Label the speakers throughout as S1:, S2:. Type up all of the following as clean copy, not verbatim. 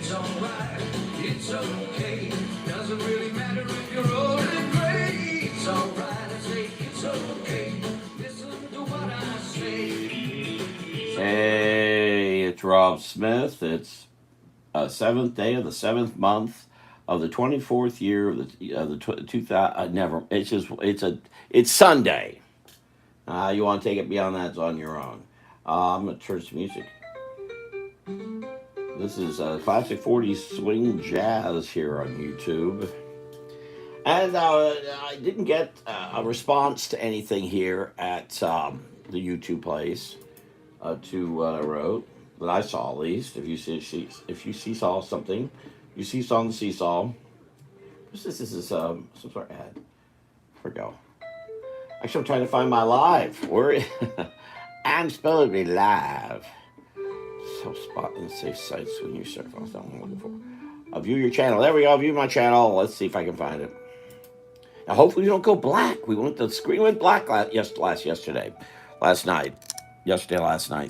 S1: It's alright, it's okay. Doesn't really matter if you're old and gray. It's alright, I say it's okay. Listen to what I say. Hey, it's Rob Smith. It's 7th day of the 7th month of the 24th year of the 2000. Never. It's Sunday. You want to take it beyond that? It's on your own. I'm gonna turn some music. This is classic 40s swing jazz here on YouTube. And I didn't get a response to anything here at the YouTube place to what I wrote, that I saw at least. If you seesaw something, you seesaw on the seesaw. This is some sort of ad. Here we go. Actually, I'm trying to find my live. I'm supposed to be live. So spot and safe sites when you surf. That's what I'm looking for. View your channel. There we go. View my channel. Let's see if I can find it. Now, hopefully, we don't go black. The screen went black last night.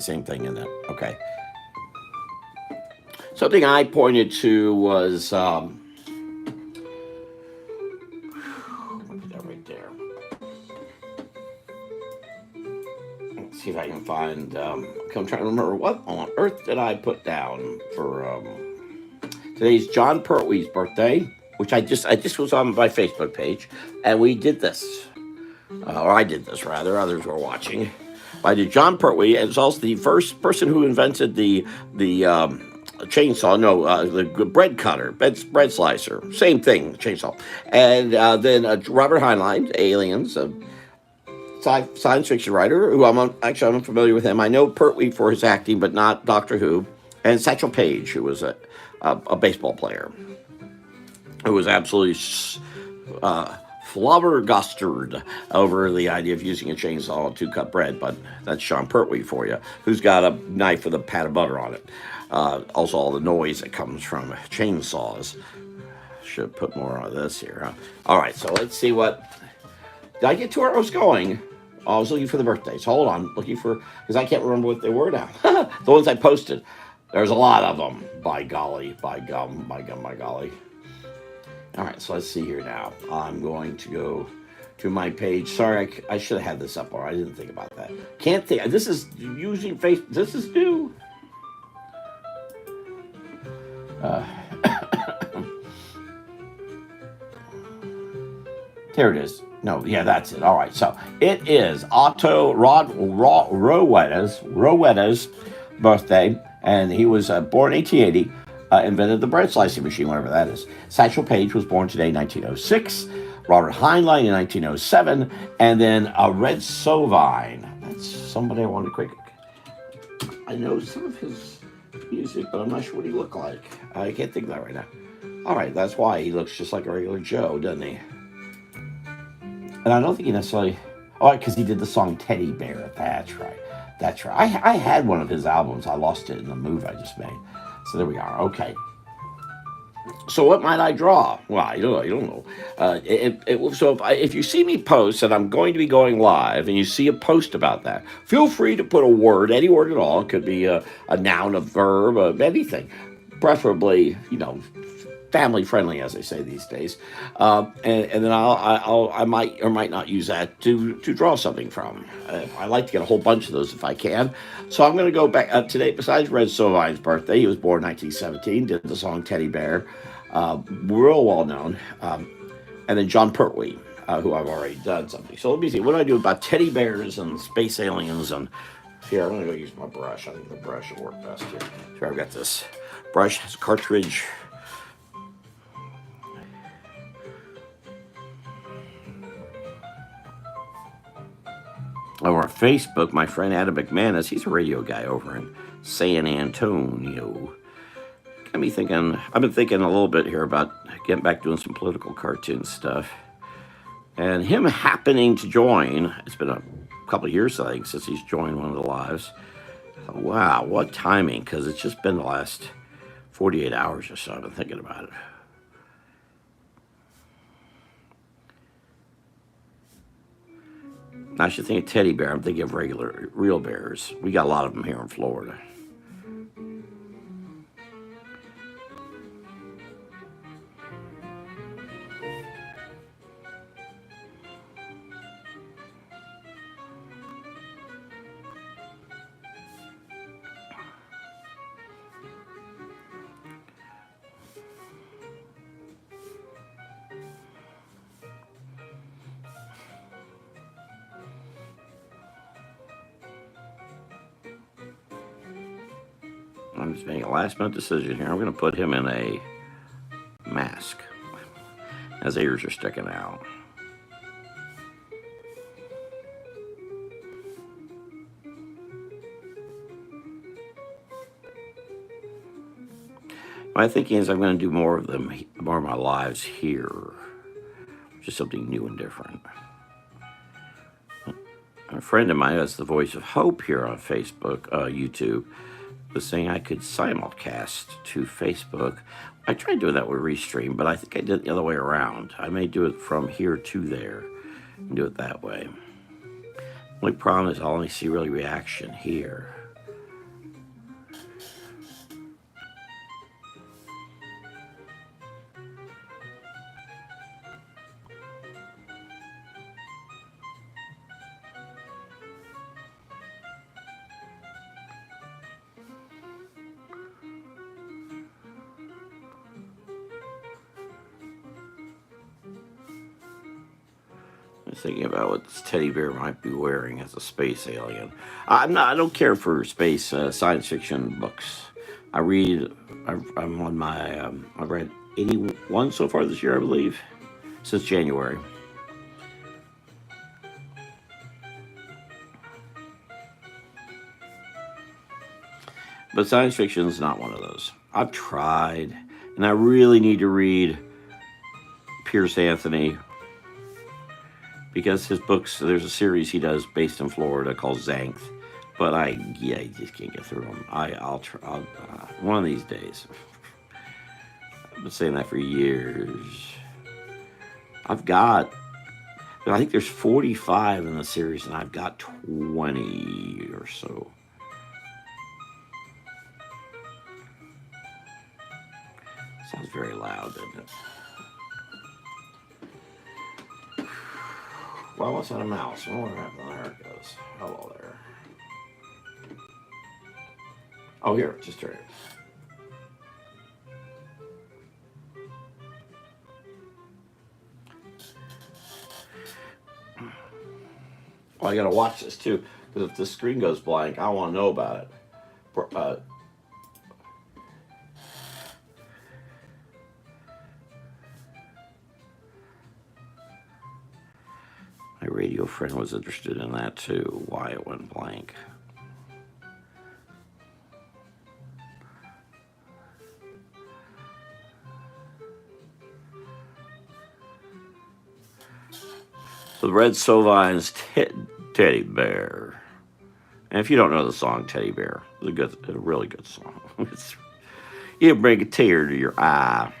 S1: Same thing in that. Okay. Something I pointed to was. Put that right there. Let's see if I can find. I'm trying to remember what on earth did I put down for. Today's John Pertwee's birthday, which I just was on my Facebook page, and we did this, or I did this rather. Others were watching. I did John Pertwee, and it's also the first person who invented the chainsaw. No, the bread cutter, bread slicer. Same thing, chainsaw. And then Robert Heinlein, Aliens, science fiction writer, who I'm unfamiliar with him. I know Pertwee for his acting, but not Doctor Who. And Satchel Paige, who was a baseball player, who was absolutely flabbergasted over the idea of using a chainsaw to cut bread. But that's Sean Pertwee for you, who's got a knife with a pat of butter on it. Also, all the noise that comes from chainsaws. Should put more on this here. Huh? All right, so let's see what. Did I get to where I was going? Oh, I was looking for the birthdays. Hold on, because I can't remember what they were now. The ones I posted. There's a lot of them. By golly, by gum, by golly. All right, so let's see here now. I'm going to go to my page. Sorry, I should have had this up, or I didn't think about that. Can't think. This is using face. This is new. There it is. No, yeah, that's it. All right, so it is Otto Rowetta's birthday, and he was born in 1880. Invented the bread slicing machine, whatever that is. Satchel Paige was born today in 1906. Robert Heinlein in 1907. And then Red Sovine. That's somebody I wanted to quick. I know some of his music, but I'm not sure what he looked like. I can't think of that right now. All right, that's why he looks just like a regular Joe, doesn't he? And I don't think he necessarily... Oh, because he did the song Teddy Bear. That's right. That's right. I had one of his albums. I lost it in the move I just made. So there we are. Okay. So what might I draw? Well, I don't know. If you see me post that I'm going to be going live, and you see a post about that, feel free to put a word, any word at all. It could be a noun, a verb, anything. Preferably, family friendly, as they say these days. And then I might or might not use that to draw something from. I like to get a whole bunch of those if I can. So I'm going to go back today. Besides Red Sovine's birthday, he was born in 1917. Did the song Teddy Bear, real well known. And then John Pertwee, who I've already done something. So let me see. What do I do about teddy bears and space aliens? And here, I'm going to go use my brush. I think the brush will work best here. Here, I've got this brush, this cartridge. Over on Facebook, my friend Adam McManus, he's a radio guy over in San Antonio. Got me thinking, I've been thinking a little bit here about getting back doing some political cartoon stuff. And him happening to join, it's been a couple of years, I think, since he's joined one of the lives. Wow, what timing, because it's just been the last 48 hours or so I've been thinking about it. I should think of teddy bear. I'm thinking of real bears. We got a lot of them here in Florida. I'm just making a last minute decision here. I'm going to put him in a mask. His ears are sticking out. My thinking is I'm going to do more of them, more of my lives here, just something new and different. A friend of mine, that's the Voice of Hope here on Facebook, YouTube, was saying I could simulcast to Facebook. I tried doing that with Restream, but I think I did it the other way around. I may do it from here to there and do it that way. Only problem is I'll only see really reaction here. I was thinking about what this teddy bear might be wearing as a space alien. I don't care for space science fiction books. I read. I'm on my. I've read 81 so far this year, I believe, since January. But science fiction is not one of those. I've tried, and I really need to read Pierce Anthony, because his books, there's a series he does based in Florida called Xanth, but I just can't get through them. I'll try one of these days. I've been saying that for years. I think there's 45 in the series, and I've got 20 or so. Sounds very loud, doesn't it? Well, what's that, a mouse? I wonder what happened. There it goes. Hello there. Oh, here, just turn it. Well, I gotta watch this too, because if the screen goes blank, I want to know about it. My radio friend was interested in that too, why it went blank. So the Red Sovine's Teddy Bear. And if you don't know the song Teddy Bear, it's a really good song. It'll bring a tear to your eye.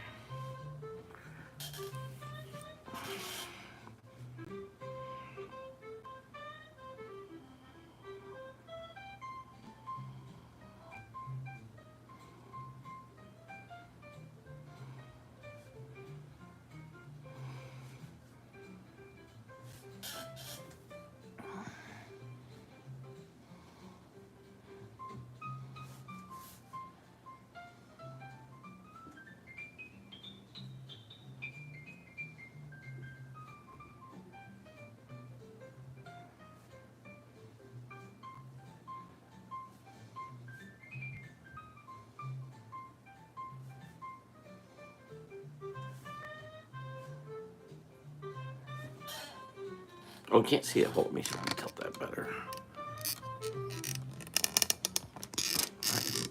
S1: Oh, can't see it. Hold me so I can tilt that better.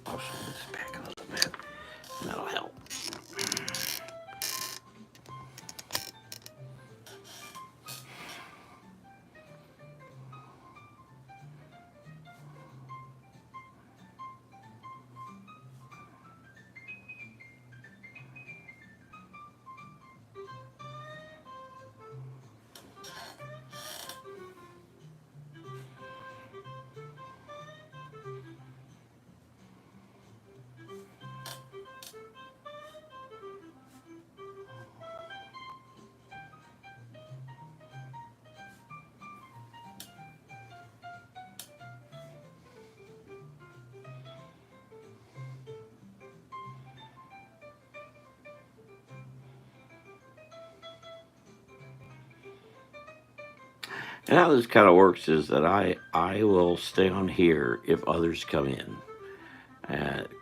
S1: I'll show this back a little bit. That'll help. And how this kind of works is that I will stay on here if others come in.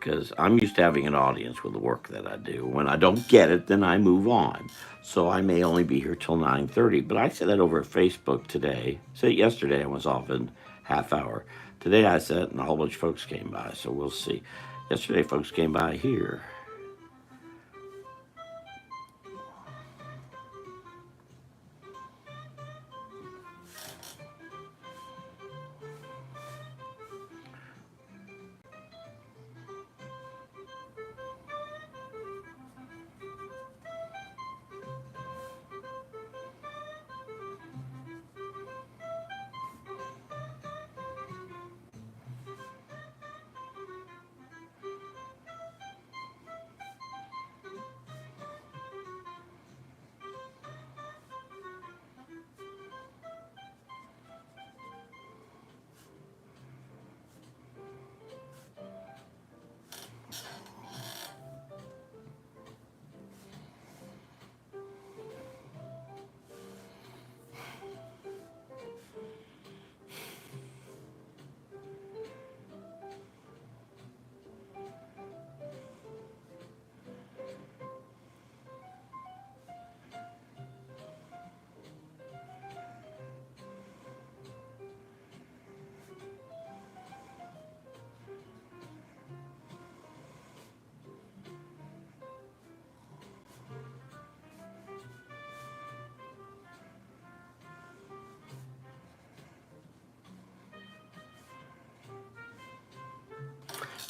S1: because I'm used to having an audience with the work that I do. When I don't get it, then I move on. So I may only be here till 9:30. But I said that over at Facebook today. Said it yesterday. I was off in half hour. Today I said it, and a whole bunch of folks came by. So we'll see. Yesterday, folks came by here.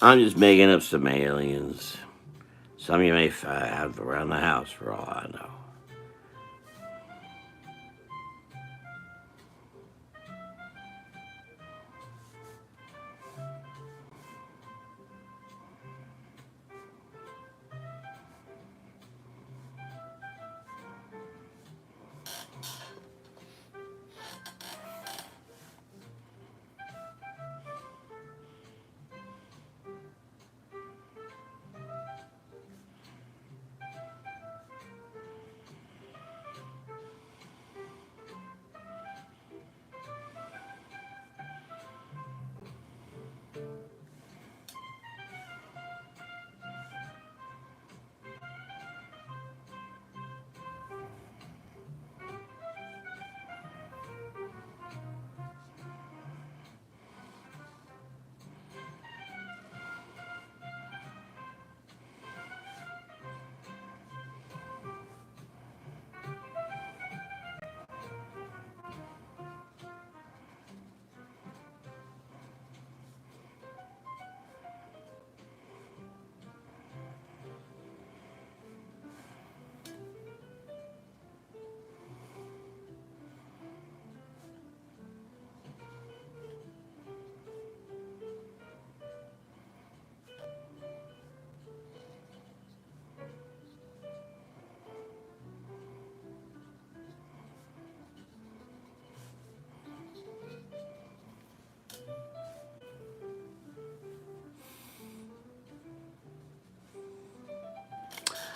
S1: I'm just making up some aliens. Some you may have around the house for all I know.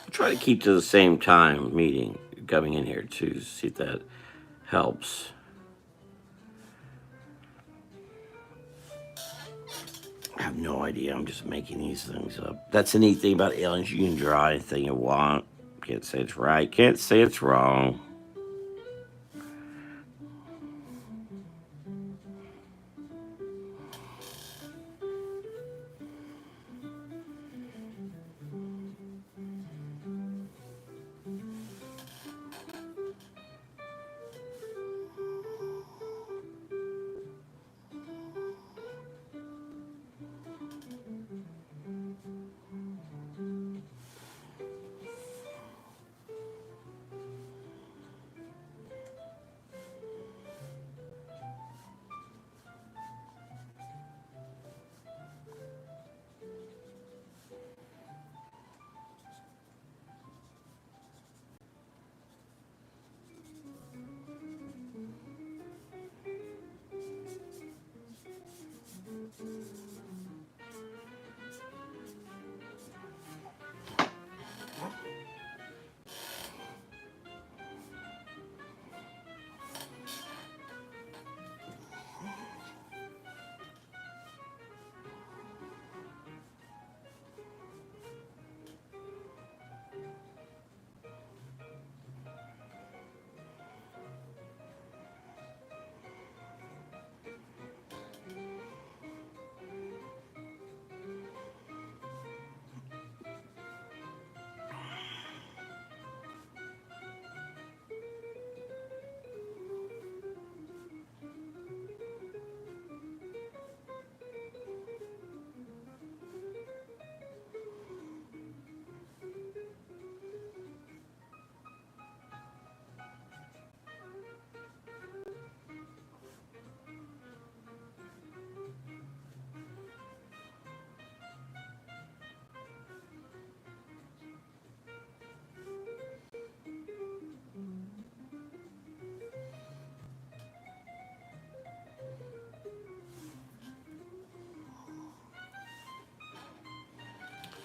S1: I try to keep to the same time meeting coming in here too. See if that helps. I have no idea. I'm just making these things up. That's the neat thing about aliens. You can draw anything you want. Can't say it's right. Can't say it's wrong.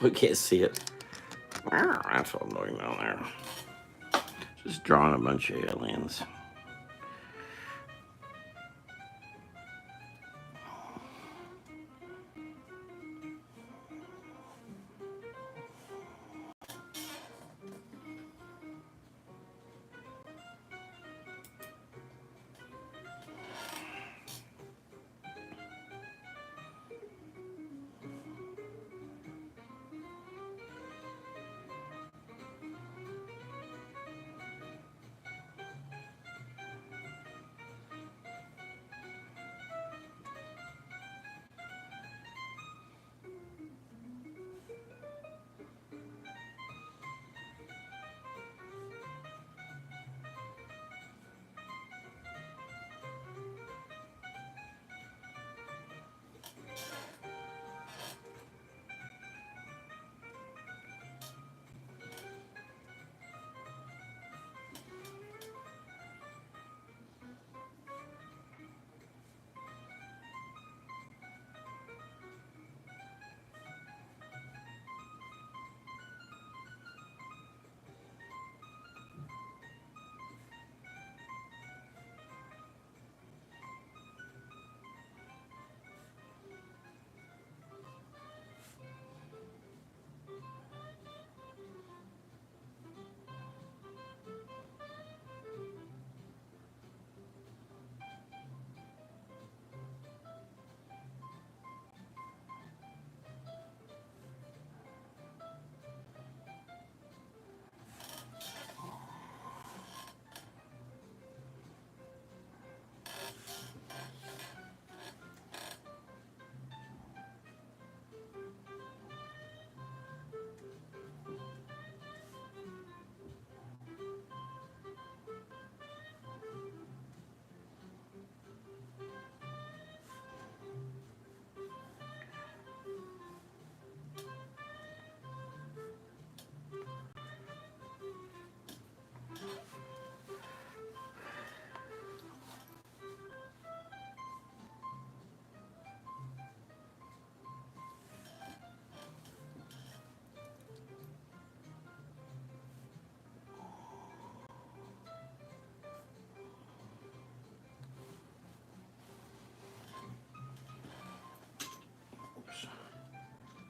S1: We can't see it. That's what I'm doing down there. Just drawing a bunch of aliens.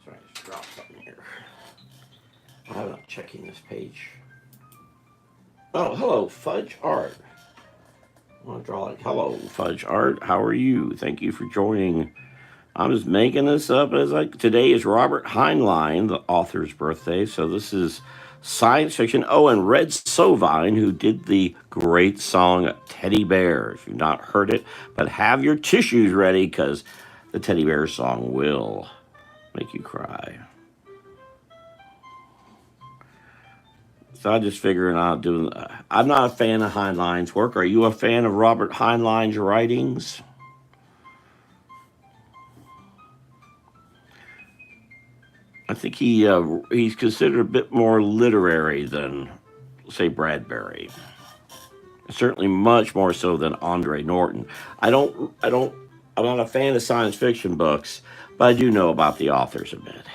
S1: Sorry, I just dropped something here. I'm not checking this page. Oh, hello, Fudge Art. I want to draw like, hello, Fudge Art. How are you? Thank you for joining. I'm just making this up as like today is Robert Heinlein, the author's birthday. So this is science fiction. Oh, and Red Sovine, who did the great song Teddy Bear. If you've not heard it, but have your tissues ready because the Teddy Bear song will make you cry. So I just figuring out doing. I'm not a fan of Heinlein's work. Are you a fan of Robert Heinlein's writings? I think he's considered a bit more literary than, say, Bradbury. Certainly, much more so than Andre Norton. I'm not a fan of science fiction books, but I do know about the authors a bit.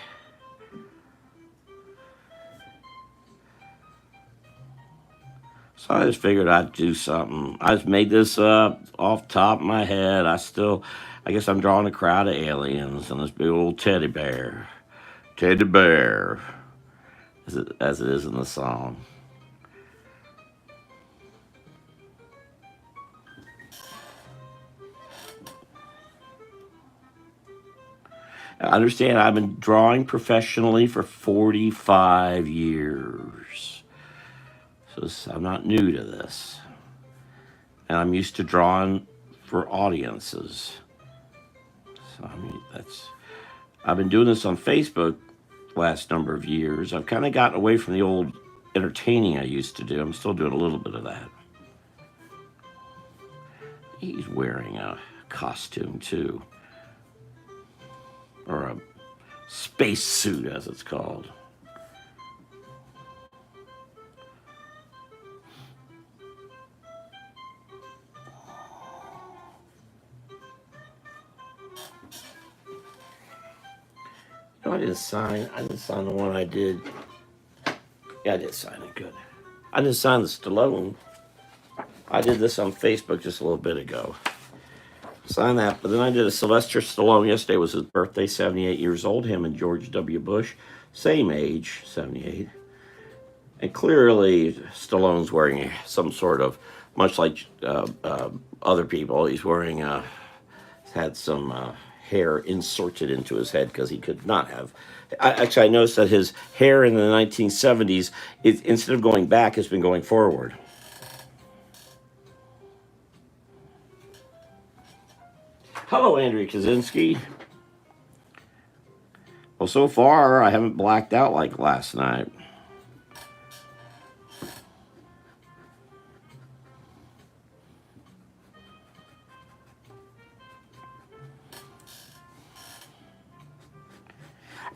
S1: So I just figured I'd do something. I just made this up off the top of my head. I guess I'm drawing a crowd of aliens and this big old teddy bear. Teddy bear, as it is in the song. I understand I've been drawing professionally for 45 years. So I'm not new to this. And I'm used to drawing for audiences. So I mean I've been doing this on Facebook last number of years. I've kind of gotten away from the old entertaining I used to do. I'm still doing a little bit of that. He's wearing a costume too. Or a space suit as it's called. I I didn't sign. I didn't sign the one I did. Yeah, I did sign it. Good. I didn't sign the Stallone. I did this on Facebook just a little bit ago. Sign that. But then I did a Sylvester Stallone. Yesterday was his birthday, 78 years old. Him and George W. Bush, same age, 78. And clearly, Stallone's wearing some sort of, much like other people, he's wearing, had some hair inserted into his head because he could not have. I noticed that his hair in the 1970s, instead of going back, has been going forward. Hello, Andrea Kaczynski. Well, so far, I haven't blacked out like last night.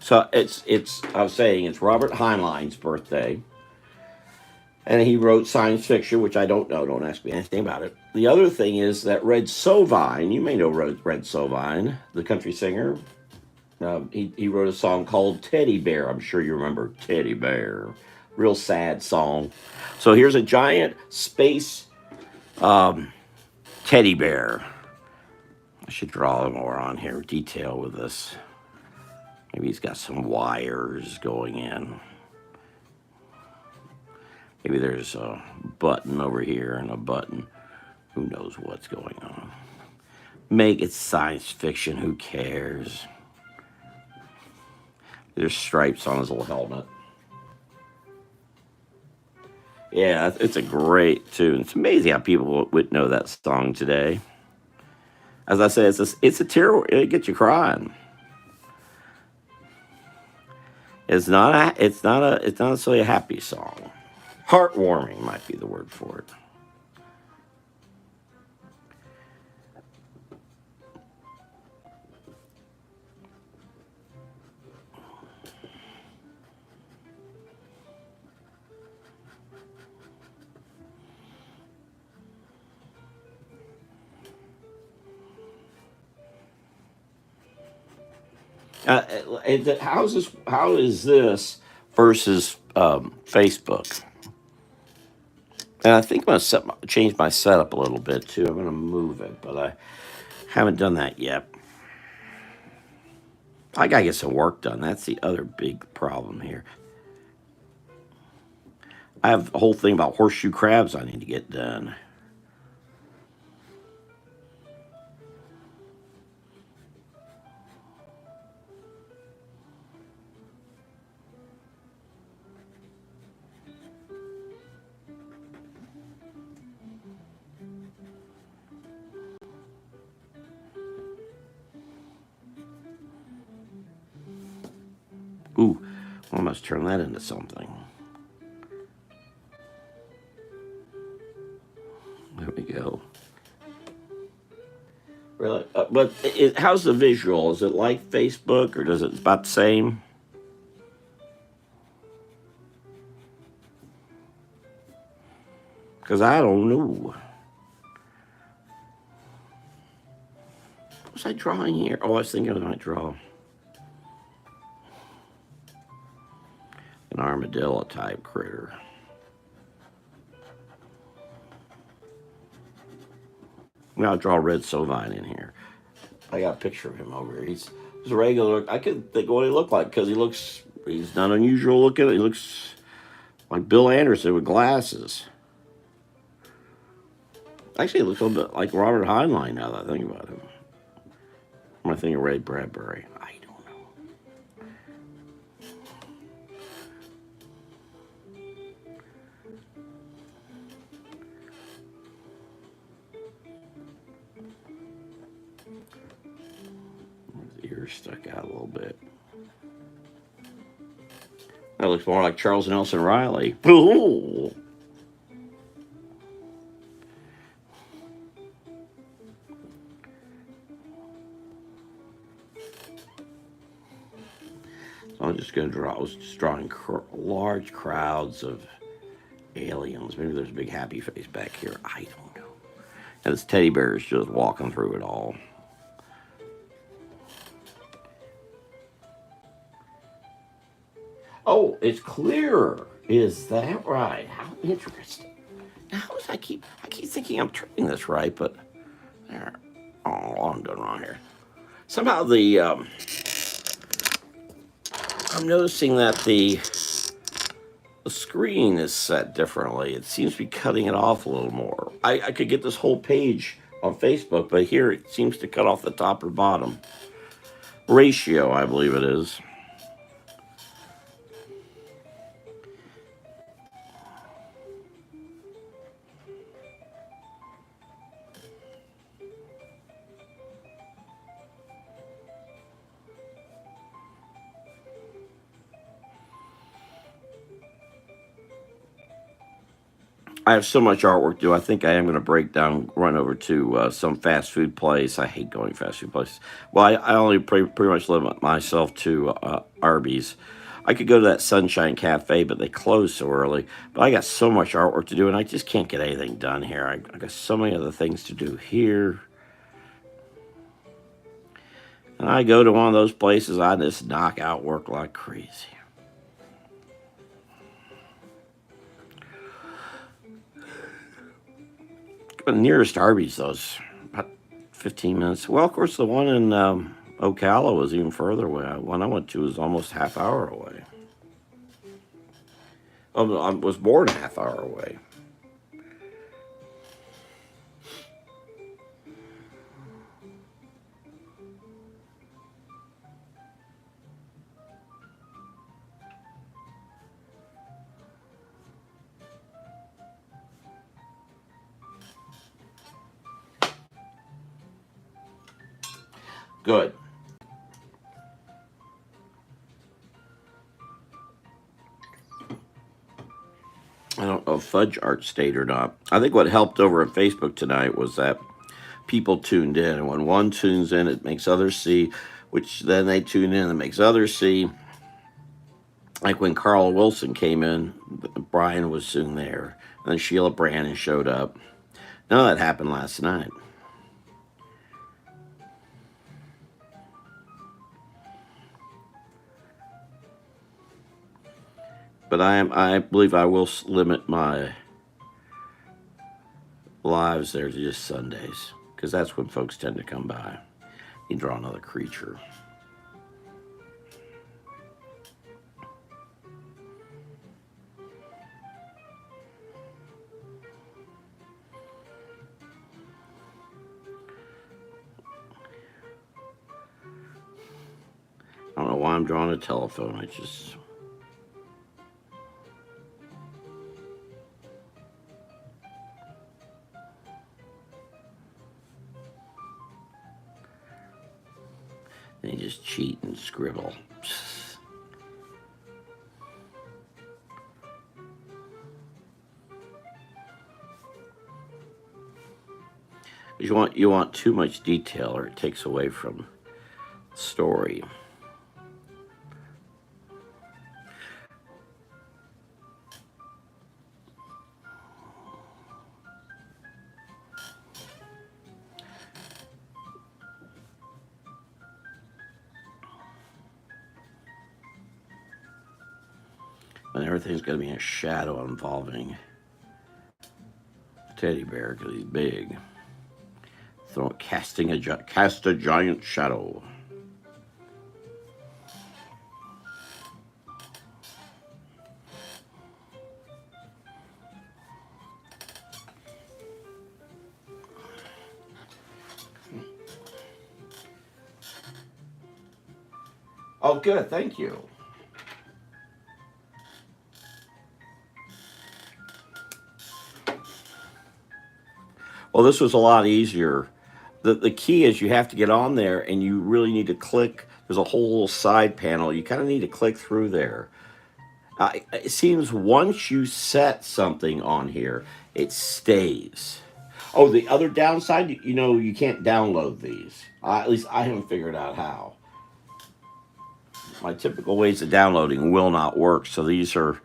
S1: So I was saying it's Robert Heinlein's birthday. And he wrote science fiction, which I don't know. Don't ask me anything about it. The other thing is that Red Sovine, you may know Red Sovine, the country singer. He wrote a song called Teddy Bear. I'm sure you remember Teddy Bear. Real sad song. So here's a giant space teddy bear. I should draw more on here, detail with this. Maybe he's got some wires going in. Maybe there's a button over here and a button. Who knows what's going on? Make it science fiction. Who cares? There's stripes on his little helmet. Yeah, it's a great tune. It's amazing how people would know that song today. As I said, it's a tear. It gets you crying. It's not necessarily a happy song. Heartwarming might be the word for it. How is this versus Facebook? And I think I'm going to change my setup a little bit too. I'm going to move it, but I haven't done that yet. I got to get some work done. That's the other big problem here. I have a whole thing about horseshoe crabs I need to get done. Ooh, I must turn that into something. There we go. Really? But how's the visual? Is it like Facebook or does it about the same? Because I don't know. What was I drawing here? Oh, I was thinking I might draw an armadillo type critter. Now I'll draw Red Sovine in here. I got a picture of him over here. He's a regular. I could think what he looked like because he's not unusual looking. He looks like Bill Anderson with glasses. Actually, he looks a little bit like Robert Heinlein now that I think about him. Am I thinking Ray Bradbury? I don't know. His ears stuck out a little bit. That looks more like Charles Nelson Riley. Ooh. So I'm just going to draw. I was just drawing large crowds of aliens. Maybe there's a big happy face back here. I don't know. And this teddy bear is just walking through it all. It's clearer. Is that right? How interesting. How is I keep thinking I'm turning this right, but there. Oh, I'm doing wrong here. Somehow I'm noticing that the screen is set differently. It seems to be cutting it off a little more. I could get this whole page on Facebook, but here it seems to cut off the top or bottom. Ratio, I believe it is. I have so much artwork to do. I think I am going to break down, run over to some fast food place. I hate going fast food places. Well, I only pretty much limit myself to Arby's. I could go to that Sunshine Cafe, but they close so early. But I got so much artwork to do, and I just can't get anything done here. I got so many other things to do here. And I go to one of those places, I just knock out work like crazy. The nearest Arby's, though, is about 15 minutes. Well, of course, the one in Ocala was even further away. One I went to was almost a half hour away. Oh, I was more than a half hour away. Good. I don't know if Fudge Art stayed or not. I think what helped over at Facebook tonight was that people tuned in. And when one tunes in, it makes others see, which then they tune in and makes others see. Like when Carl Wilson came in, Brian was soon there. And then Sheila Brannon showed up. None of that happened last night. But I believe I will limit my lives there to just Sundays, because that's when folks tend to come by. You draw another creature. I don't know why I'm drawing a telephone. I just... They just cheat and scribble. You want too much detail, or it takes away from the story. And everything's going to be a shadow involving teddy bear because he's big. Cast a giant shadow. Oh, good. Thank you. Well, this was a lot easier. The key is you have to get on there and you really need to click. There's a whole little side panel. You kind of need to click through there. It seems once you set something on here, it stays. Oh, the other downside, you can't download these. At least I haven't figured out how. My typical ways of downloading will not work. So these are,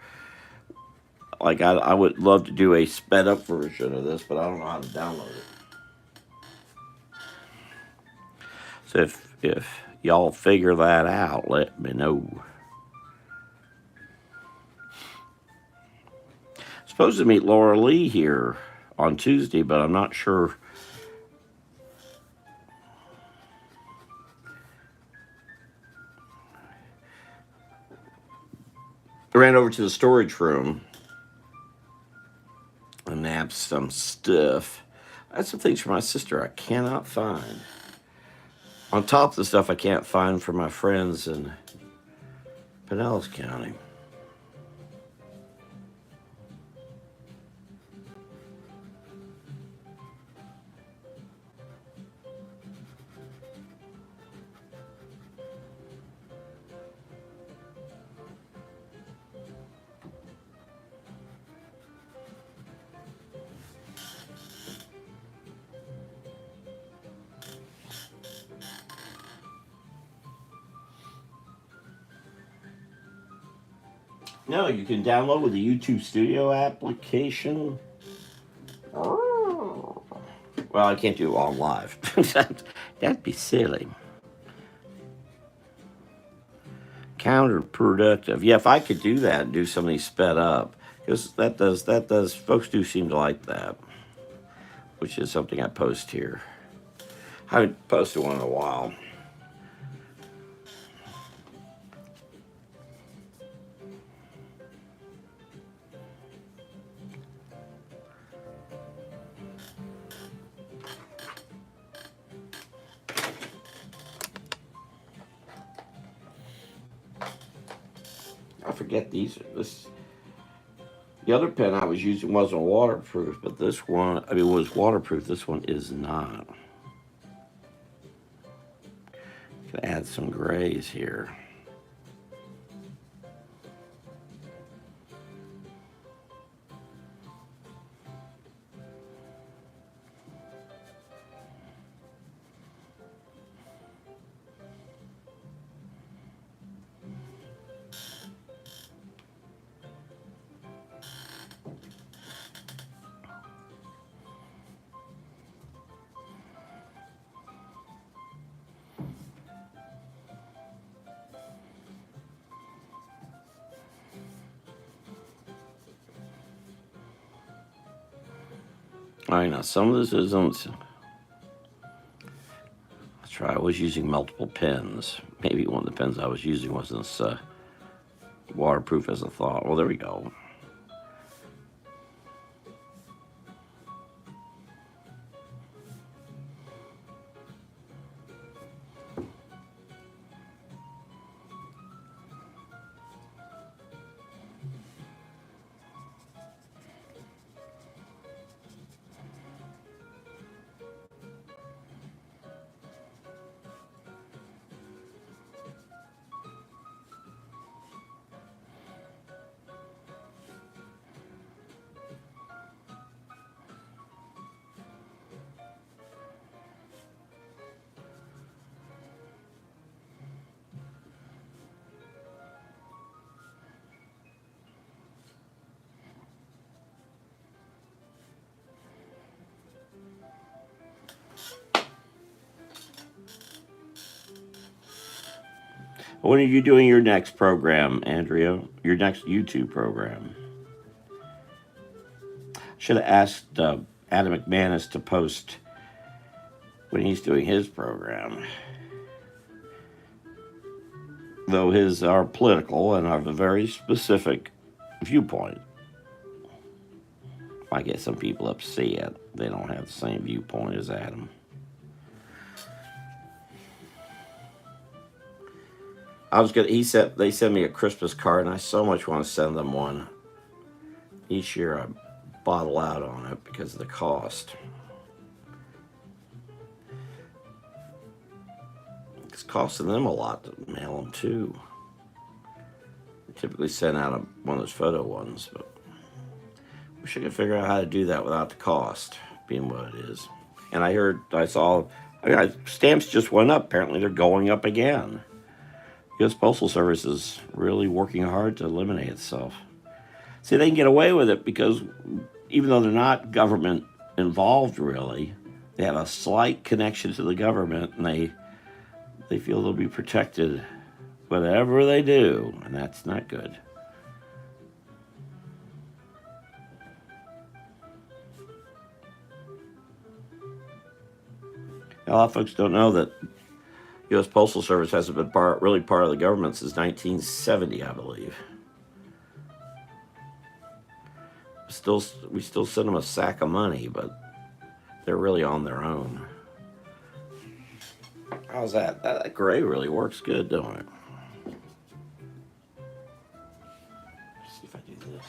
S1: like, I would love to do a sped up version of this, but I don't know how to download it. So if y'all figure that out, let me know. Supposed to meet Laura Lee here on Tuesday, but I'm not sure. I ran over to the storage room and nabbed some stuff. I had some things for my sister I cannot find. On top of the stuff I can't find for my friends in Pinellas County. No, you can download with the YouTube Studio application. Oh. Well, I can't do it all live. That'd be silly. Counterproductive. Yeah, if I could do that and do some of these sped up, because that does. Folks do seem to like that, which is something I post here. I haven't posted one in a while. I forget these. The other pen I was using wasn't waterproof, but this one, I mean, was waterproof. This one is not. Can add some grays here. All right, now some of this isn't. Let's try. I was using multiple pens. Maybe one of the pens I was using wasn't as waterproof as I thought. Well, there we go. When are you doing your next program, Andrea? Your next YouTube program? Should have asked Adam McManus to post when he's doing his program. Though his are political and have a very specific viewpoint. I get some people upset they don't have the same viewpoint as Adam. They sent me a Christmas card, and I so much want to send them one. Each year I bottle out on it because of the cost. It's costing them a lot to mail them too. I typically send out one of those photo ones, but wish I could figure out how to do that without the cost being what it is. And I saw stamps just went up. Apparently they're going up again. U.S. Postal Service is really working hard to eliminate itself. See, they can get away with it because even though they're not government involved really, they have a slight connection to the government, and they feel they'll be protected whatever they do, and that's not good. A lot of folks don't know that U.S. Postal Service hasn't been really part of the government since 1970, I believe. We still send them a sack of money, but they're really on their own. How's that? That gray really works good, don't it? Let's see if I do this.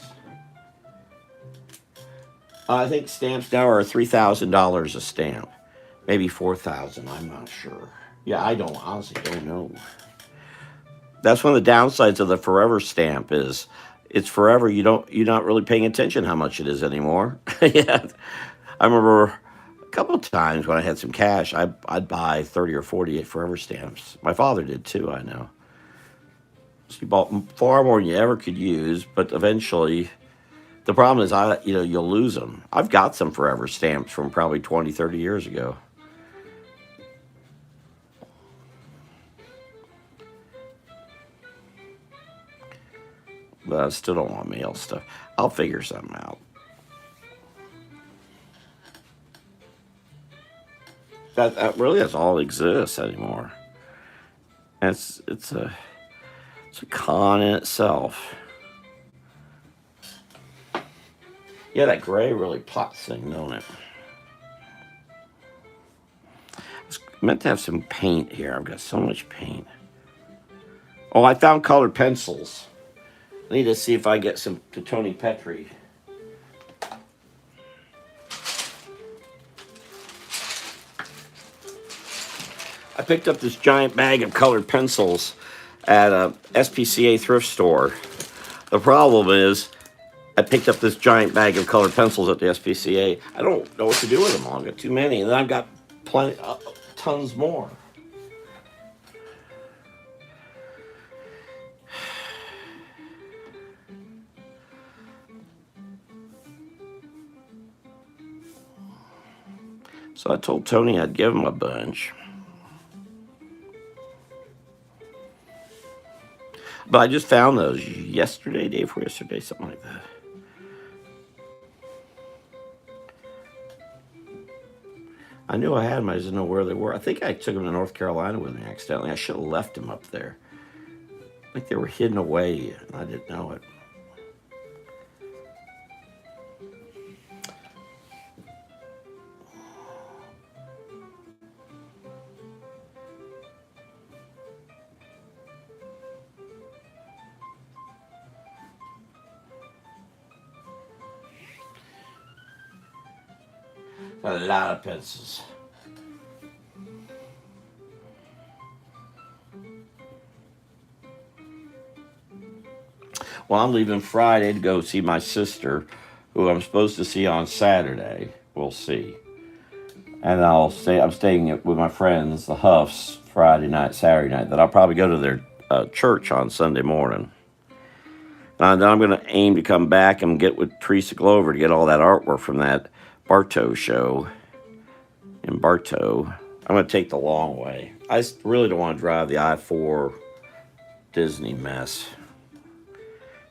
S1: I think stamps now are $3,000 a stamp, maybe $4,000. I'm not sure. Yeah, I honestly don't know. That's one of the downsides of the forever stamp is it's forever. You're not really paying attention how much it is anymore. Yeah, I remember a couple of times when I had some cash, I'd buy 30 or 40 forever stamps. My father did too, I know. So he bought far more than you ever could use, but eventually, the problem is you'll lose them. I've got some forever stamps from probably 20, 30 years ago. But I still don't want mail stuff. I'll figure something out. That's all that exists anymore. And it's a con in itself. Yeah, that gray really pops thing, don't it? I was meant to have some paint here. I've got so much paint. Oh, I found colored pencils. I need to see if I get some to Tony Petrie. I picked up this giant bag of colored pencils at a SPCA thrift store. The problem is, I picked up this giant bag of colored pencils at the SPCA. I don't know what to do with them all. I've got too many, and then I've got tons more. So I told Tony I'd give him a bunch. But I just found those yesterday, day before yesterday, something like that. I knew I had them, I just didn't know where they were. I think I took them to North Carolina with me accidentally. I should have left them up there. I think they were hidden away, and I didn't know it. A lot of pencils. Well, I'm leaving Friday to go see my sister, who I'm supposed to see on Saturday. We'll see. And I'm staying with my friends, the Huffs, Friday night, Saturday night. Then I'll probably go to their church on Sunday morning. And then I'm going to aim to come back and get with Teresa Glover to get all that artwork from that Bartow show in Bartow. I'm going to take the long way. I really don't want to drive the I-4 Disney mess.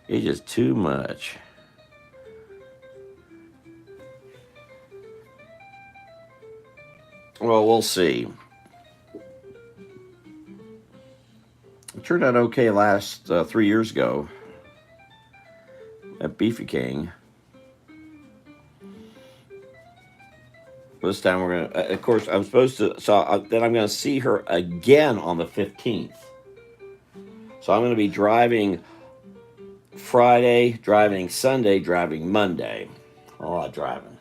S1: It's just too much. Well, we'll see. It turned out okay last 3 years ago at Beefy King. This time we're gonna, of course, I'm supposed to. Then I'm gonna see her again on the 15th. So I'm gonna be driving Friday, driving Sunday, driving Monday. A lot of driving.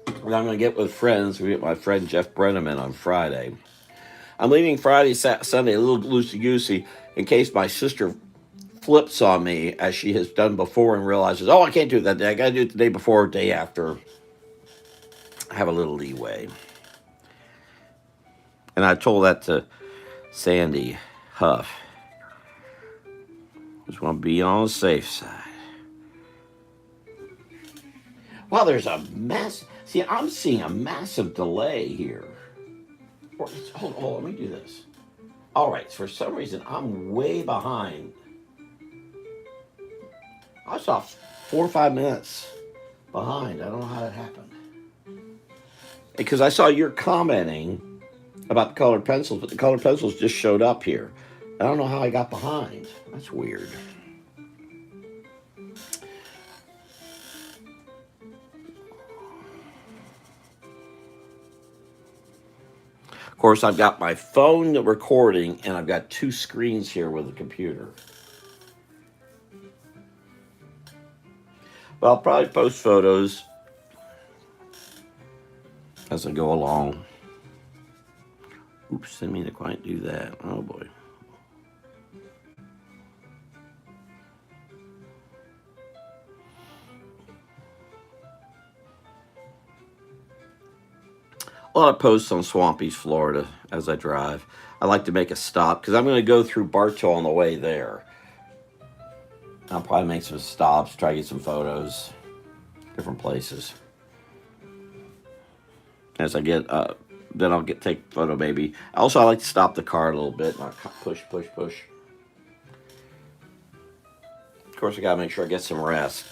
S1: And I'm gonna get with friends. We get my friend Jeff Brenneman on Friday. I'm leaving Friday, Sunday a little loosey-goosey in case my sister flips on me as she has done before and realizes, oh, I can't do it that day. I got to do it the day before or day after. I have a little leeway. And I told that to Sandy Huff. Just want to be on the safe side. Well, there's a massive... See, I'm seeing a massive delay here. Hold on, let me do this. All right, for some reason, I'm way behind. I saw 4 or 5 minutes behind. I don't know how that happened. Because I saw you're commenting about the colored pencils, but the colored pencils just showed up here. I don't know how I got behind. That's weird. Of course, I've got my phone recording, and I've got two screens here with the computer. But I'll probably post photos as I go along. Oops, didn't mean to quite do that. Oh boy. A lot of posts on Swampy's, Florida, as I drive. I like to make a stop because I'm going to go through Bartow on the way there. I'll probably make some stops, try to get some photos, different places. As I get, then I'll take photo maybe. Also, I like to stop the car a little bit, not push. Of course, I got to make sure I get some rest.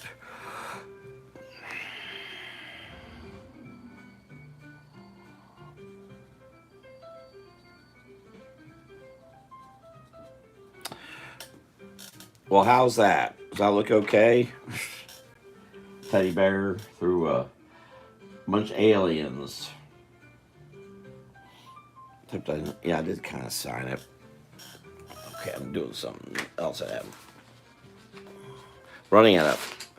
S1: Well, how's that? Does that look okay? Teddy bear through a bunch of aliens. Yeah, I did kind of sign it. Okay, I'm doing something else. Running out of.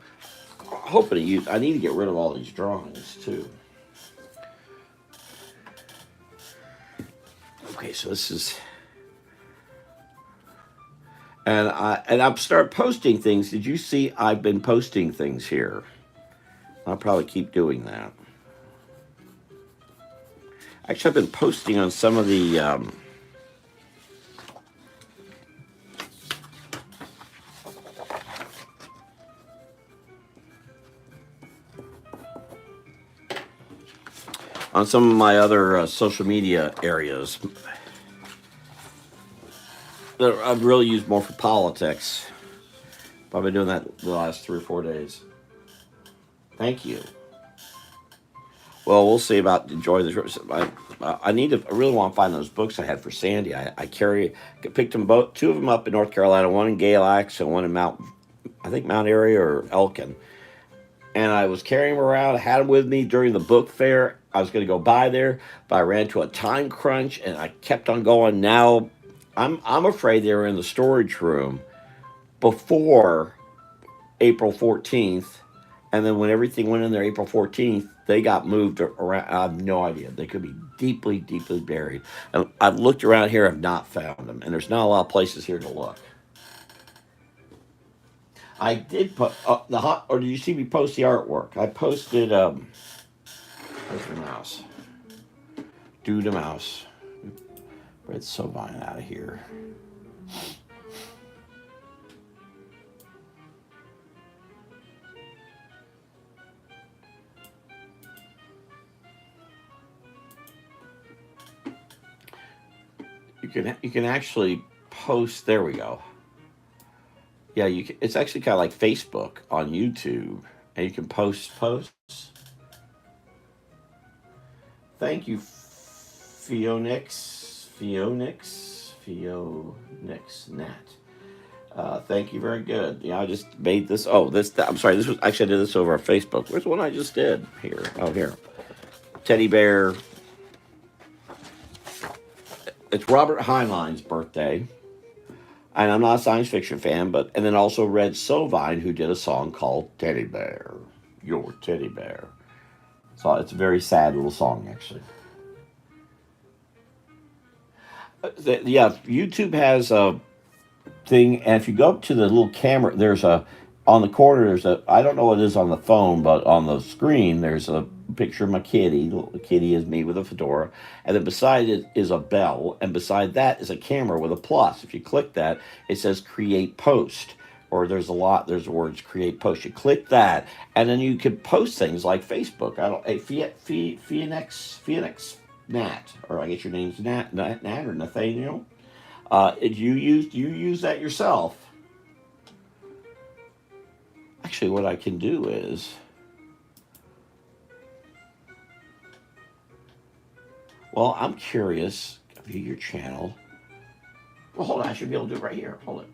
S1: Hoping to use. I need to get rid of all these drawings too. Okay, so this is. And I've started posting things. Did you see I've been posting things here? I'll probably keep doing that. Actually, I've been posting on some of the on some of my other social media areas that I've really used more for politics. I've been doing that the last 3 or 4 days. Thank you. Well, we'll see about enjoy the. I really want to find those books I had for Sandy. I picked them both, 2 of them up in North Carolina, one in Galax and one in Mount Airy or Elkin. And I was carrying them around, I had them with me during the book fair. I was going to go by there, but I ran into a time crunch, and I kept on going. Now, I'm afraid they were in the storage room before April 14th, and then when everything went in there April 14th, they got moved around. I have no idea. They could be deeply, deeply buried. And I've looked around here, I've not found them, and there's not a lot of places here to look. I did put or did you see me post the artwork? I posted. Where's the mouse? Do the mouse. Red Sovine out of here. You can actually post. There we go. Yeah, it's actually kind of like Facebook on YouTube, and you can post posts. Thank you, Phoenix Nat. Thank you, very good. Yeah, I just made this. Oh, I'm sorry. This was actually I did this over on Facebook. Where's the one I just did? Here. Oh, here. Teddy bear. It's Robert Heinlein's birthday. And I'm not a science fiction fan, and then also Red Sovine, who did a song called Teddy Bear, Your Teddy Bear. So it's a very sad little song, actually. Yeah, YouTube has a thing, and if you go up to the little camera, on the corner, I don't know what it is on the phone, but on the screen, there's a picture of my kitty. The kitty is me with a fedora. And then beside it is a bell. And beside that is a camera with a plus. If you click that, it says create post. Or there's the words create post. You click that, and then you can post things like Facebook. Phoenix Nat, or I guess your name's Nat or Nathaniel. You use that yourself. Actually, what I can do is Well, I'm curious. View your channel. Well, hold on. I should be able to do it right here. Hold it.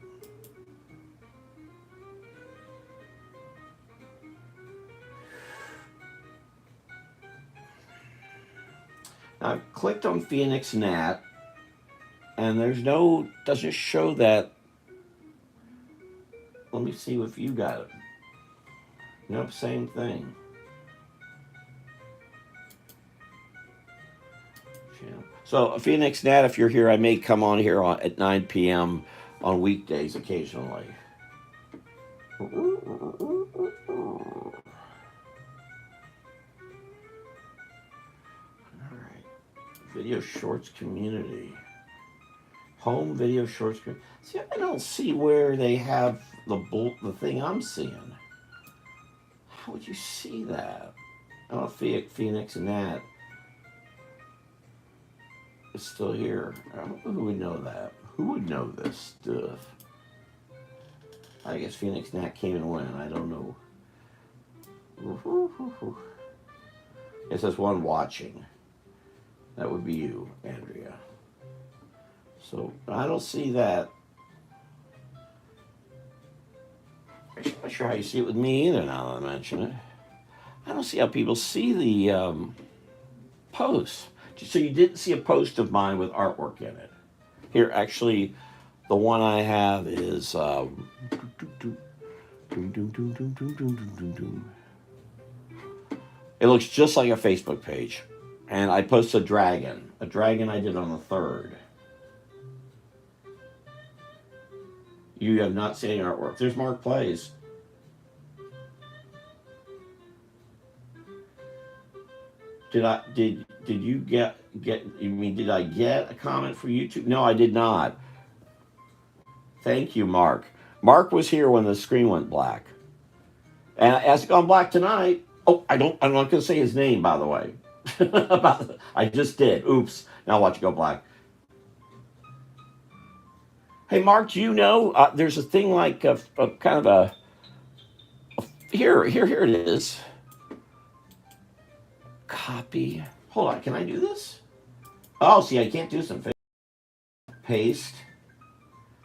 S1: Now, I've clicked on Phoenix Nat, and doesn't show that. Let me see if you got it. Nope, same thing. So Phoenix Nat, if you're here, I may come on here at 9 p.m. on weekdays occasionally. All right. Video Shorts community. Home Video Shorts. See, I don't see where they have the thing I'm seeing. How would you see that? I don't know if Phoenix Nat is still here. I don't know who would know that. Who would know this stuff? I guess Phoenix Nat came and went. I don't know. It says one watching. That would be you, Andrea. So I don't see that. I'm not sure how you see it with me either now that I mention it. I don't see how people see the posts. So you didn't see a post of mine with artwork in it. Here, actually, the one I have is it looks just like a Facebook page. And I posted a dragon I did on the 3rd. You have not seen any artwork. There's Mark Plays. Did you get did I get a comment for YouTube? No, I did not. Thank you, Mark. Mark was here when the screen went black. And it hasn't gone black tonight. Oh, I'm not gonna say his name, by the way. I just did. Oops. Now watch it go black. Hey, Mark, do you know there's a thing like a kind of a here it is. Copy. Hold on, can I do this? Oh, see, I can't do some. Paste.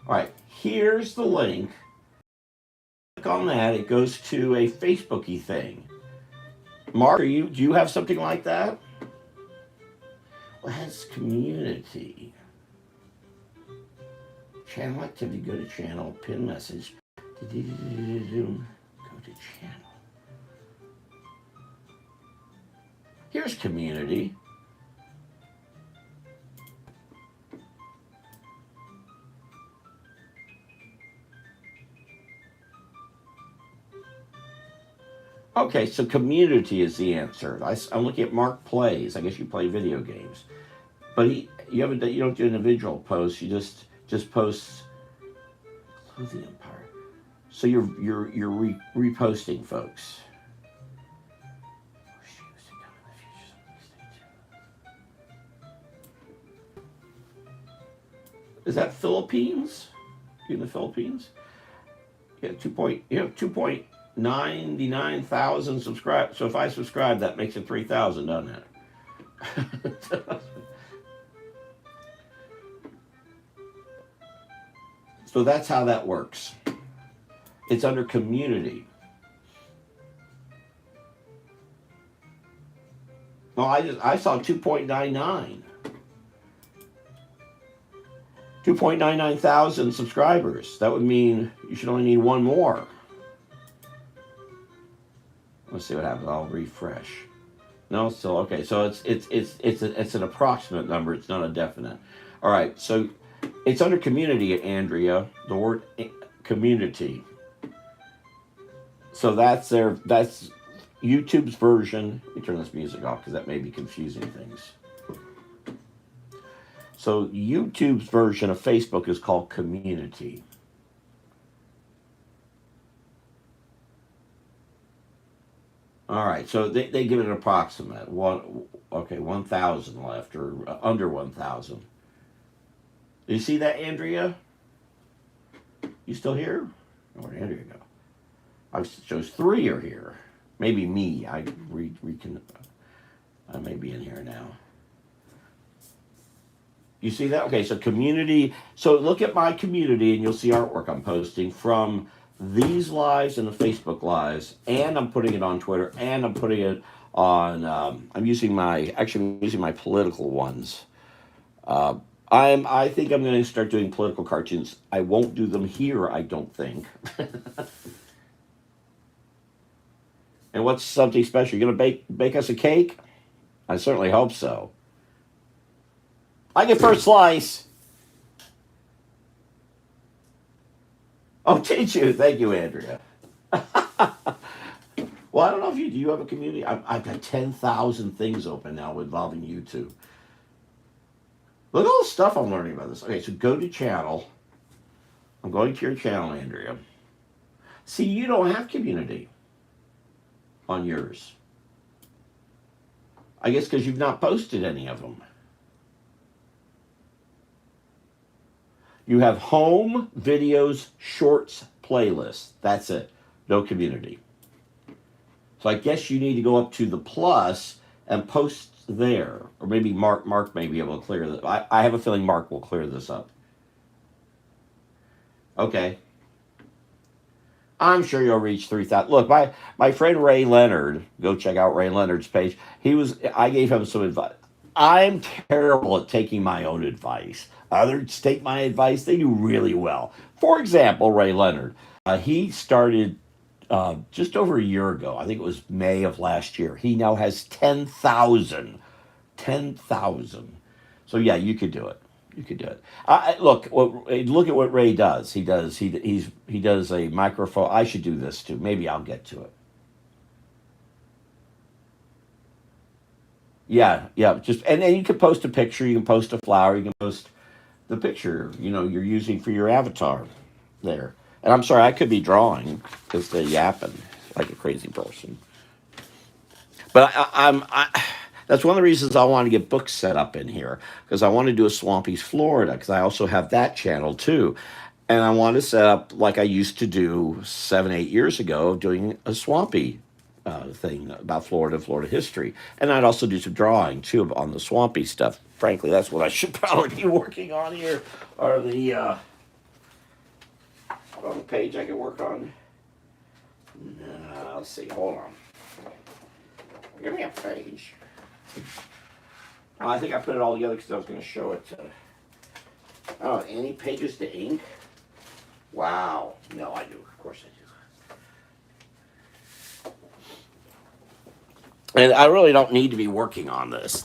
S1: All right, here's the link. Click on that. It goes to a Facebooky thing. Mark, do you have something like that? Well, it has community. Channel activity, go to channel, pin message. Go to channel. Here's community. Okay, so community is the answer. I'm looking at Mark Plays. I guess you play video games, but you don't do individual posts. You just post Clothing Empire. So you're reposting folks. Is that Philippines? You in the Philippines? Yeah, 2.99,000 subscribers. So if I subscribe, that makes it 3,000, doesn't it? So that's how that works. It's under community. Well, I saw 2.99. 2.99 thousand subscribers. That would mean you should only need one more. Let's see what happens. I'll refresh. No, still okay. So it's an approximate number. It's not a definite. All right. So it's under community, Andrea. The word community. So that's YouTube's version. Let me turn this music off because that may be confusing things. So YouTube's version of Facebook is called community. All right, so they give it an approximate 1,000 left or under 1,000. Do you see that, Andrea? You still here? Where'd Andrea go? I shows 3 are here. Maybe me. I may be in here now. You see that? Okay, so community. So look at my community and you'll see artwork I'm posting from these lives and the Facebook lives. And I'm putting it on Twitter and I'm putting it on, I'm using my political ones. I think I'm going to start doing political cartoons. I won't do them here, I don't think. And what's something special? You're going to bake us a cake? I certainly hope so. I get first slice. Oh, did you? Thank you, Andrea. Well, I don't know if do you have a community? I've got 10,000 things open now involving YouTube. Look at all the stuff I'm learning about this. Okay, so go to channel. I'm going to your channel, Andrea. See, you don't have community on yours. I guess because you've not posted any of them. You have home, videos, shorts, playlists. That's it. No community. So I guess you need to go up to the plus and post there. Or maybe Mark may be able to clear this. I have a feeling Mark will clear this up. Okay. I'm sure you'll reach 3,000. Look, my friend Ray Leonard, go check out Ray Leonard's page. I gave him some advice. I'm terrible at taking my own advice. Others take my advice, they do really well. For example, Ray Leonard, he started just over a year ago. I think it was May of last year. He now has 10,000. 10,000. So yeah, you could do it. You could do it. Look at what Ray does. He does a microphone. I should do this too. Maybe I'll get to it. Yeah, yeah. And then you can post a picture. You can post a flower. You can post the picture. You're using for your avatar there. And I'm sorry, I could be drawing because they're yapping like a crazy person. But that's one of the reasons I want to get books set up in here because I want to do a Swampy's Florida because I also have that channel too. And I want to set up like I used to do 7, 8 years ago, doing a Swampy thing about Florida history. And I'd also do some drawing too on the Swampy stuff. Frankly, that's what I should probably be working on here, or the on the page I can work on. Let's see, hold on. Give me a page. I think I put it all together because I was going to show it. Oh, any pages to ink? Wow. No, I do. Of course I do. And I really don't need to be working on this.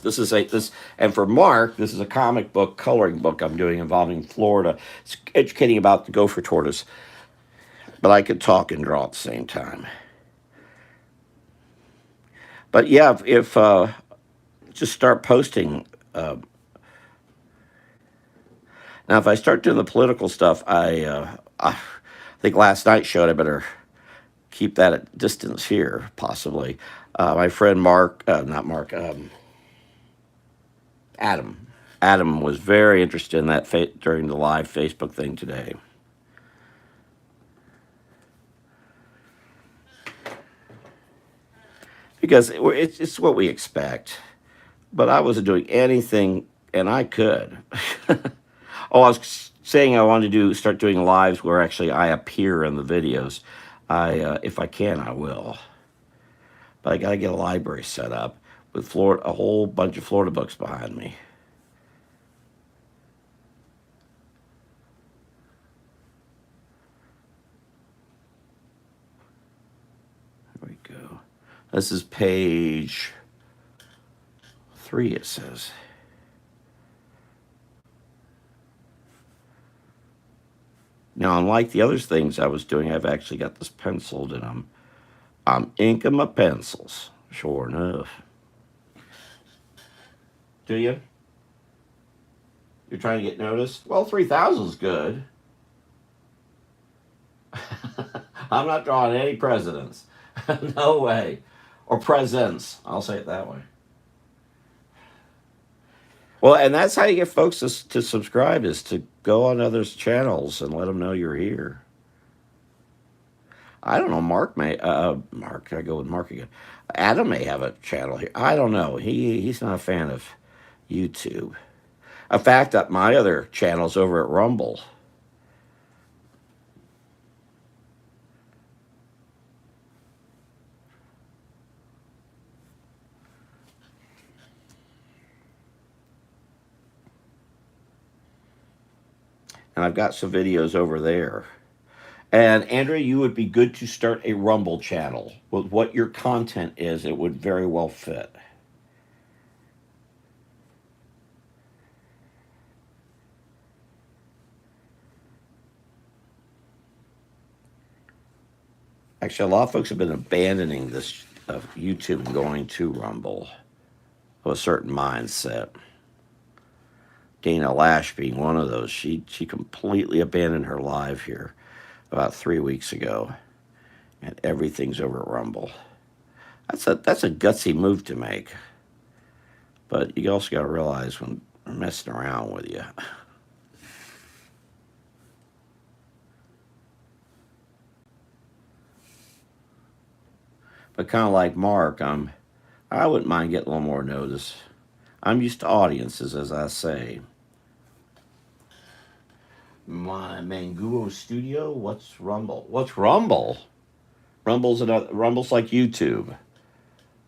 S1: And for Mark, this is a comic book, coloring book I'm doing involving Florida. It's educating about the gopher tortoise. But I could talk and draw at the same time. But yeah, if just start posting. Now, if I start doing the political stuff, I think last night showed I better keep that at distance here, possibly. My friend Mark, not Mark, Adam. Adam was very interested in that during the live Facebook thing today. Because it's what we expect. But I wasn't doing anything, and I could. Oh, I was saying I wanted to start doing lives where actually I appear in the videos. If I can, I will. But I got to get a library set up with a whole bunch of Florida books behind me. There we go. This is page 3, it says. Now, unlike the other things I was doing, I've actually got this penciled, and I'm inking my pencils, sure enough. Do you? You're trying to get noticed? Well, 3,000 is good. I'm not drawing any presidents. No way. Or presents. I'll say it that way. Well, and that's how you get folks to subscribe, is to go on others' channels and let them know you're here. I don't know. Mark, I go with Mark again. Adam may have a channel here. I don't know. He's not a fan of YouTube. In fact, my other channel's over at Rumble. And I've got some videos over there. And Andrea, you would be good to start a Rumble channel. With what your content is, it would very well fit. Actually, a lot of folks have been abandoning this YouTube and going to Rumble with a certain mindset. Dana Lash being one of those. She completely abandoned her live here about 3 weeks ago, and everything's over at Rumble. That's a gutsy move to make, but you also got to realize when they're messing around with you. But kind of like Mark, I wouldn't mind getting a little more notice. I'm used to audiences, as I say. My Manguo Studio. What's Rumble? What's Rumble? Rumble's like YouTube,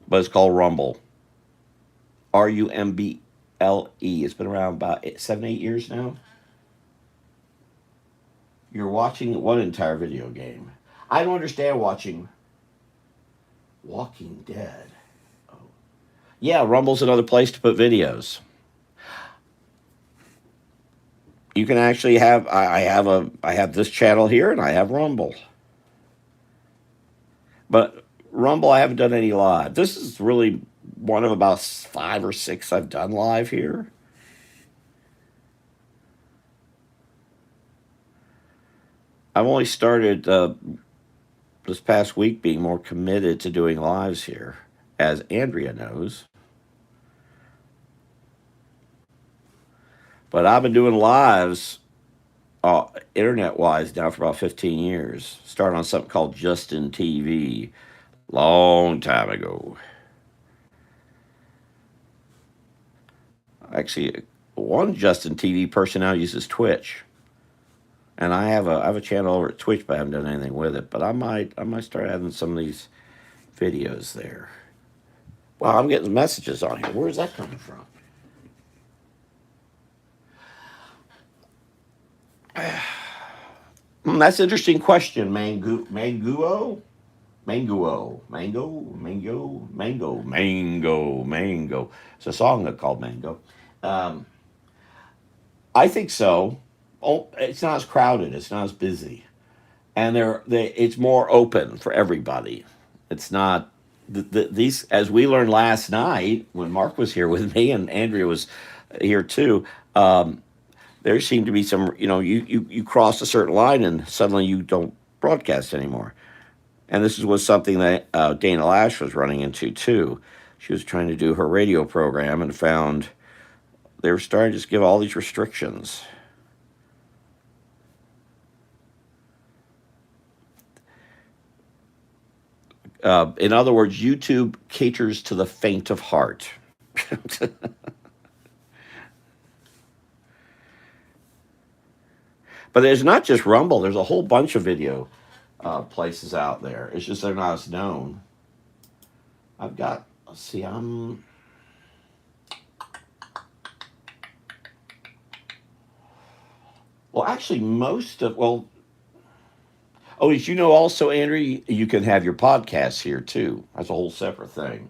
S1: but it's called Rumble. RUMBLE. It's been around about 7-8 years now. You're watching one entire video game. I don't understand watching Walking Dead. Oh. Yeah, Rumble's another place to put videos. You can actually have I have this channel here and I have Rumble. But Rumble, I haven't done any live. This is really one of about 5 or 6 I've done live here. I've only started this past week being more committed to doing lives here, as Andrea knows. But I've been doing lives internet-wise now for about 15 years. Started on something called Justin TV long time ago. Actually, one Justin TV person now uses Twitch. And I have a channel over at Twitch, but I haven't done anything with it. But I might start adding some of these videos there. Wow, I'm getting messages on here. Where's that coming from? That's an interesting question, Manguo? Mango. It's a song called Mango. I think so. Oh, it's not as crowded. It's not as busy, and it's more open for everybody. It's not these, as we learned last night when Mark was here with me and Andrea was here too. There seemed to be some, you cross a certain line and suddenly you don't broadcast anymore. And this was something that Dana Lash was running into too. She was trying to do her radio program and found they were starting to just give all these restrictions. In other words, YouTube caters to the faint of heart. But there's not just Rumble. There's a whole bunch of video places out there. It's just they're not as known. I've got, let's see, well, actually, as you know also, Andrew, you can have your podcasts here too. That's a whole separate thing.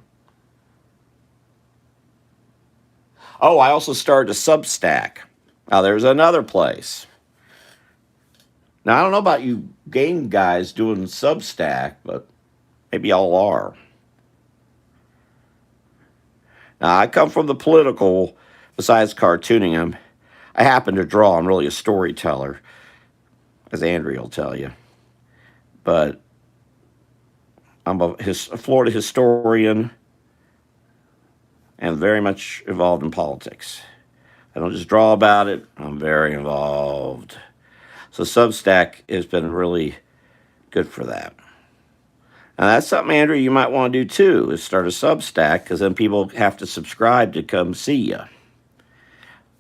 S1: Oh, I also started a Substack. Now, there's another place. Now, I don't know about you game guys doing Substack, but maybe y'all are. Now, I come from the political, besides cartooning. I happen to draw. I'm really a storyteller, as Andrea will tell you. But I'm a Florida historian and very much involved in politics. I don't just draw about it. I'm very involved. So Substack has been really good for that. And that's something, Andrew, you might want to do too, is start a Substack, because then people have to subscribe to come see you.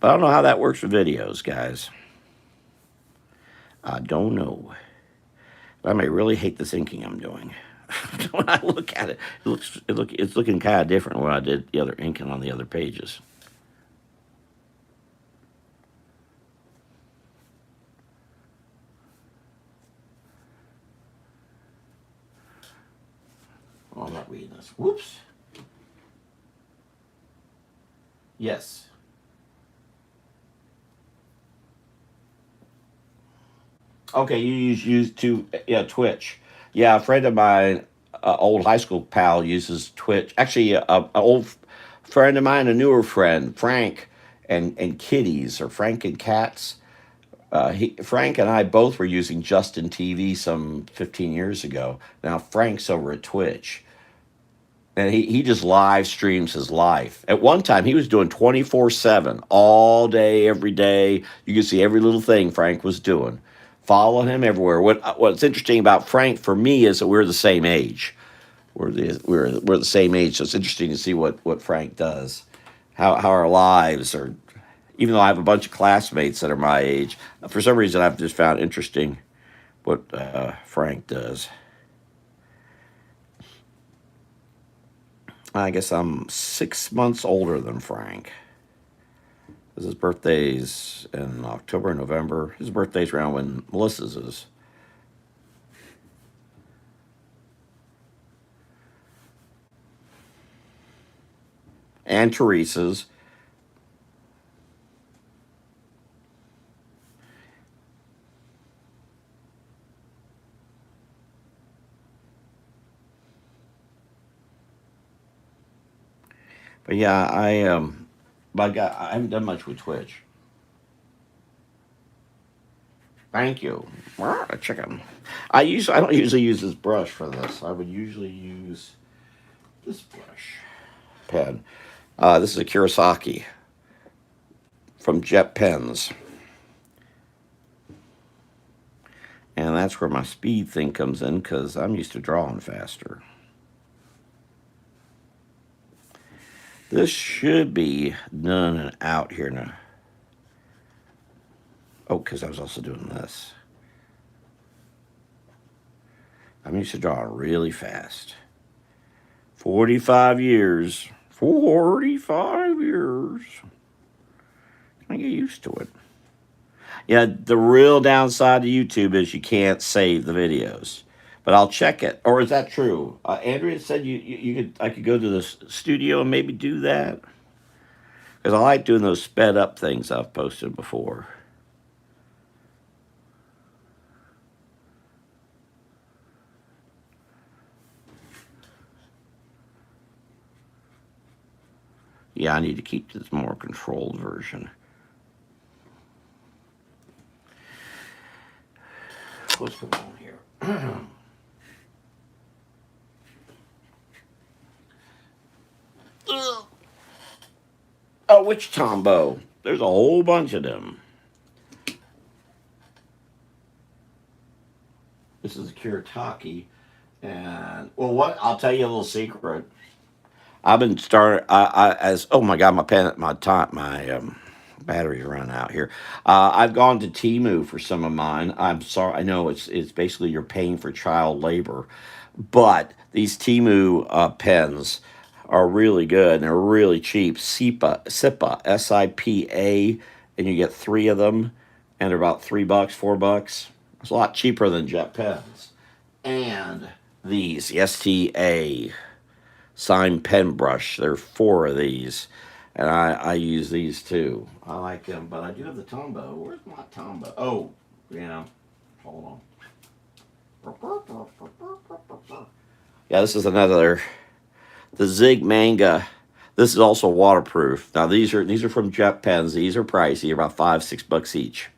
S1: But I don't know how that works for videos, guys. I don't know. But I may really hate this inking I'm doing. When I look at it, it's looking kind of different when I did the other inking on the other pages. Oh, I'm not reading this. Whoops. Yes. Okay, you use to yeah Twitch. Yeah, a friend of mine, old high school pal, uses Twitch. Actually, an old friend of mine, a newer friend, Frank, and kitties or Frank and cats. Frank and I both were using Justin TV some 15 years ago. Now Frank's over at Twitch, and he just live streams his life. At one time, he was doing 24/7, all day, every day. You could see every little thing Frank was doing. Follow him everywhere. What's interesting about Frank for me is that we're the same age. We're the same age, so it's interesting to see what Frank does, how our lives are. Even though I have a bunch of classmates that are my age, for some reason I've just found interesting what Frank does. I guess I'm 6 months older than Frank. His birthday's in October, November. His birthday's around when Melissa's is. And Teresa's. But yeah, I haven't done much with Twitch. Thank you. A chicken. I don't usually use this brush for this. I would usually use this brush pen. This is a Kurosaki from Jet Pens. And that's where my speed thing comes in because I'm used to drawing faster. This should be done and out here now. Oh, because I was also doing this. I'm used to drawing really fast. 45 years. 45 years. I get used to it. Yeah, the real downside to YouTube is you can't save the videos. But I'll check it. Or is that true? Andrea said I could go to the studio and maybe do that. Because I like doing those sped up things I've posted before. Yeah, I need to keep this more controlled version. What's going on here? Oh, which Tombow? There's a whole bunch of them. This is a Kuretake. And, well, what? I'll tell you a little secret. I've been starting, oh my God, my batteries running out here. I've gone to Temu for some of mine. I'm sorry, I know it's basically you're paying for child labor, but these Temu pens are really good and they're really cheap. SIPA, SIPA, and you get 3 of them, and they're about $3, $4. It's a lot cheaper than Jet Pens. And these, the STA sign pen brush. There are 4 of these, and I use these too. I like them, but I do have the Tombow. Where's my Tombow? Oh, yeah. Hold on. Yeah, this is another, the Zig Manga. This is also waterproof. Now these are from Jet Pens. These are pricey, about $5-6 each.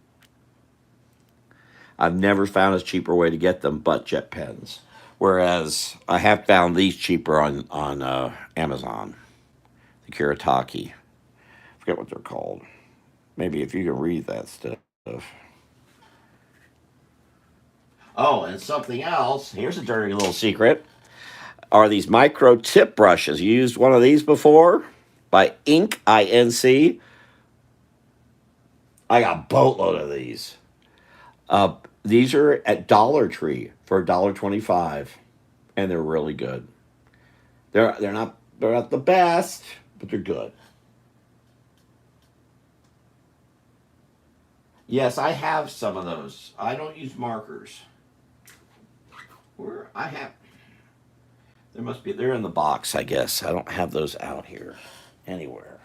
S1: I've never found a cheaper way to get them but Jet Pens. Whereas I have found these cheaper on Amazon. The Kuretake. I forget what they're called. Maybe if you can read that stuff. Oh, and something else. Here's a dirty little secret. Are these micro tip brushes? You used one of these before? By Ink, INC. I got a boatload of these. These are at Dollar Tree for $1.25, and they're really good. They're not the best, but they're good. Yes, I have some of those. I don't use markers. Where I have, there must be. They're in the box, I guess. I don't have those out here anywhere.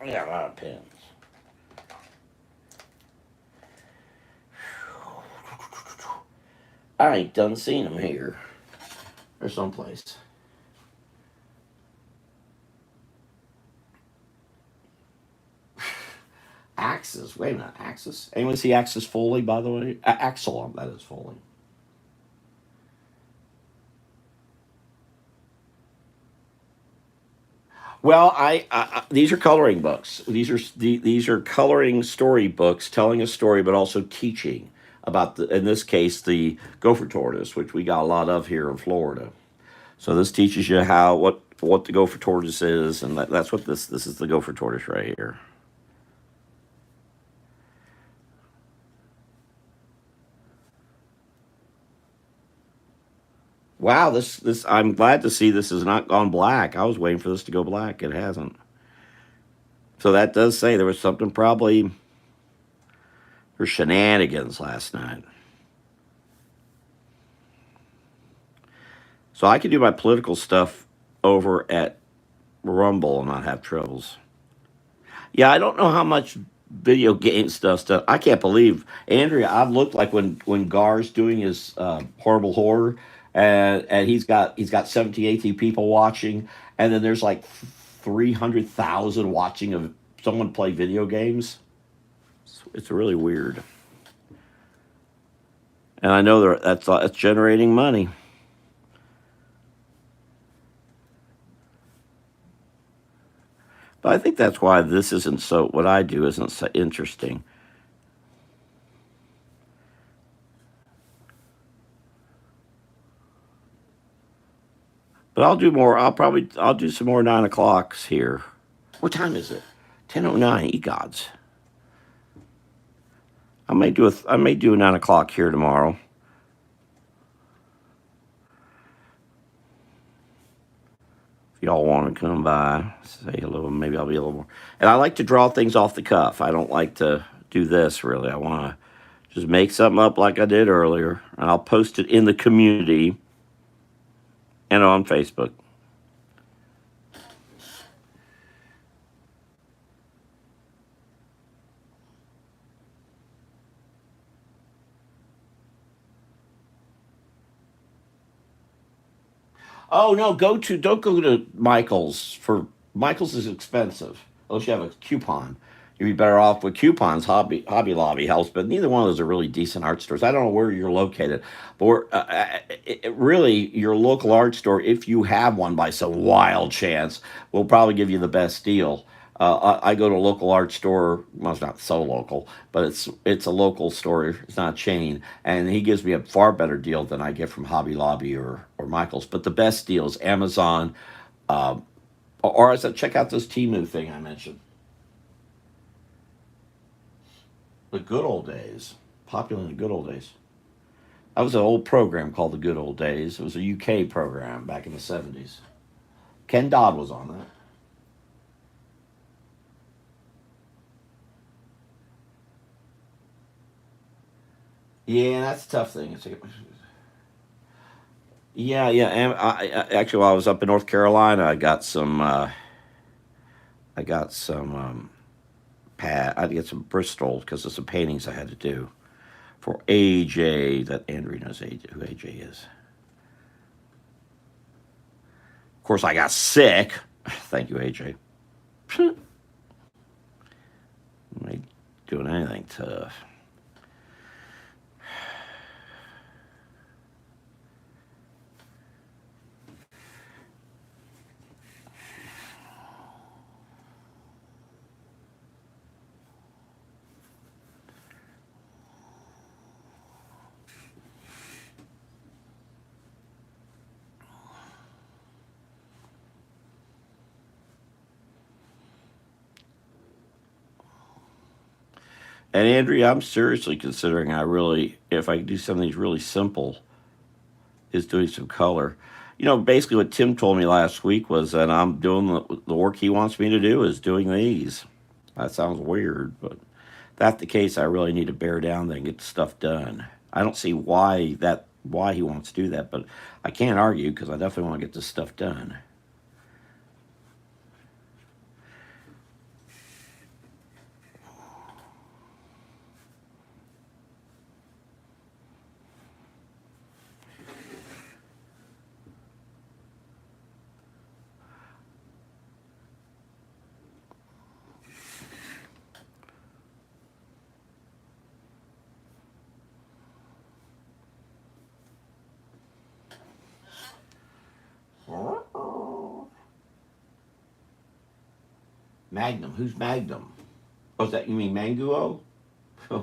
S1: I got a lot of pens. I ain't done seen them here or someplace. Axis. Wait a minute. Axis. Anyone see Axis Foley, by the way? Axelon, that is Foley. Well, these are coloring books. These are coloring story books, telling a story, but also teaching about in this case the gopher tortoise, which we got a lot of here in Florida. So this teaches you how what the gopher tortoise is, and that's what this is the gopher tortoise right here. Wow, this I'm glad to see this has not gone black. I was waiting for this to go black. It hasn't. So that does say there was something probably for shenanigans last night. So I could do my political stuff over at Rumble and not have troubles. Yeah, I don't know how much video game stuff. I can't believe Andrea. I've looked like when Gar's doing his horrible horror, and he's got 70, 80 people watching, and then there's like 300,000 watching of someone play video games. It's really weird, and I know that's generating money. But I think that's why this isn't so. What I do isn't so interesting. But I'll do more. I'll do some more 9 o'clocks here. What time is it? 10:09. Egods. I may do a 9 o'clock here tomorrow. If y'all want to come by, say hello. Maybe I'll be a little more. And I like to draw things off the cuff. I don't like to do this really. I want to just make something up like I did earlier, and I'll post it in the community and on Facebook. Oh no, don't go to Michael's for Michael's is expensive. Unless you have a coupon. You'd be better off with coupons. Hobby Lobby helps, but neither one of those are really decent art stores. I don't know where you're located, but really your local art store, if you have one by some wild chance, will probably give you the best deal. I go to a local art store. Well, it's not so local, but it's a local store. It's not a chain, and he gives me a far better deal than I get from Hobby Lobby or Michaels. But the best deal is Amazon, uh, or I said check out this Timu thing I mentioned. The good old days, popular in the good old days. That was an old program called The Good Old Days. It was a UK program back in the 70s. Ken Dodd was on that. Yeah, that's a tough thing. Yeah, yeah. And actually, while I was up in North Carolina, I got some pad. I had to get some Bristol because of some paintings I had to do for AJ. That Andrew knows who AJ is. Of course, I got sick. Thank you, AJ. I ain't doing anything tough. And Andrea, I'm seriously considering if I could do something that's really simple, is doing some color. Basically what Tim told me last week was that I'm doing the work he wants me to do is doing these. That sounds weird, but if that's the case, I really need to bear down and get the stuff done. I don't see why he wants to do that, but I can't argue because I definitely want to get this stuff done. Magnum. Who's Magnum? Oh, is that you mean Manguo? How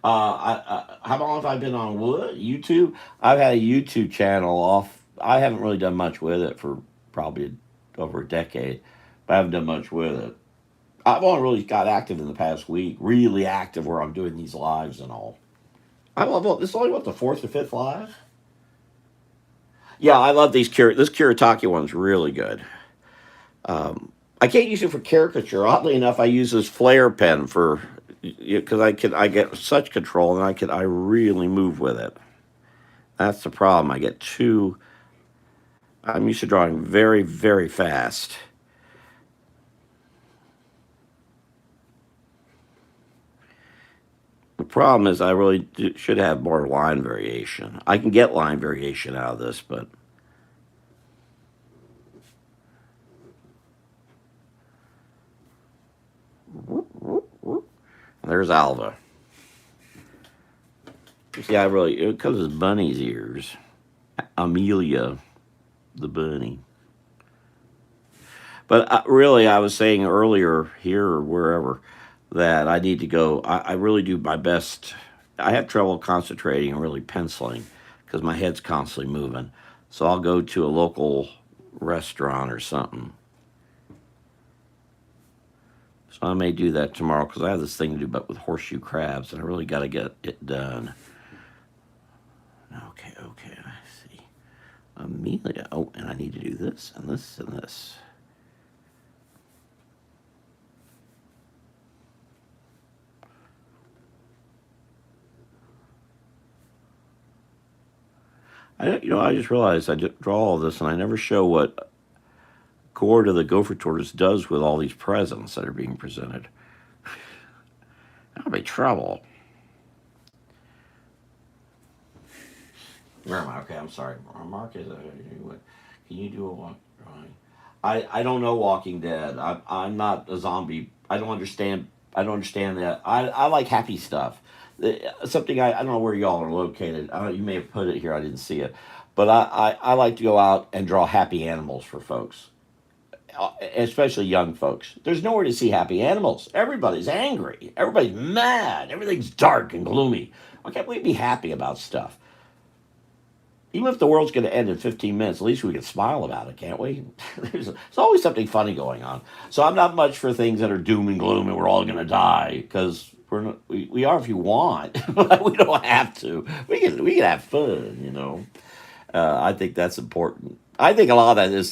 S1: long have I been on wood? YouTube? I've had a YouTube channel off. I haven't really done much with it for probably over a decade, but I haven't done much with it. I've only really got active in the past week, really active where I'm doing these lives and all. I love this. Is only what the fourth or fifth live. Yeah, I love this Kuretake one's really good. I can't use it for caricature. Oddly enough, I use this flare pen for because I get such control and I really move with it. That's the problem. I'm used to drawing very very fast. The problem is I really should have more line variation. I can get line variation out of this, but there's Alva. See, it comes as bunny's ears. Amelia, the bunny. But really, I was saying earlier here or wherever that I need to go. I really do my best. I have trouble concentrating and really penciling because my head's constantly moving. So I'll go to a local restaurant or something. So I may do that tomorrow because I have this thing to do, but with horseshoe crabs, and I really got to get it done. Okay, I see. Amelia. Oh, and I need to do this and this and this. I just realized I draw all this, and I never show what Cord of the Gopher Tortoise does with all these presents that are being presented. That'll be trouble. Where am I? Okay, I'm sorry. Mark is. Can you do a walk drawing? I don't know Walking Dead. I'm not a zombie. I don't understand. I don't understand that. I like happy stuff. Something I don't know where y'all are located. You may have put it here. I didn't see it, but I like to go out and draw happy animals for folks, especially young folks. There's nowhere to see happy animals. Everybody's angry. Everybody's mad. Everything's dark and gloomy. Why can't we be happy about stuff? Even if the world's going to end in 15 minutes, at least we can smile about it, can't we? There's always something funny going on. So I'm not much for things that are doom and gloom and we're all going to die because we are if you want, but we don't have to. We can have fun. I think that's important. I think a lot of this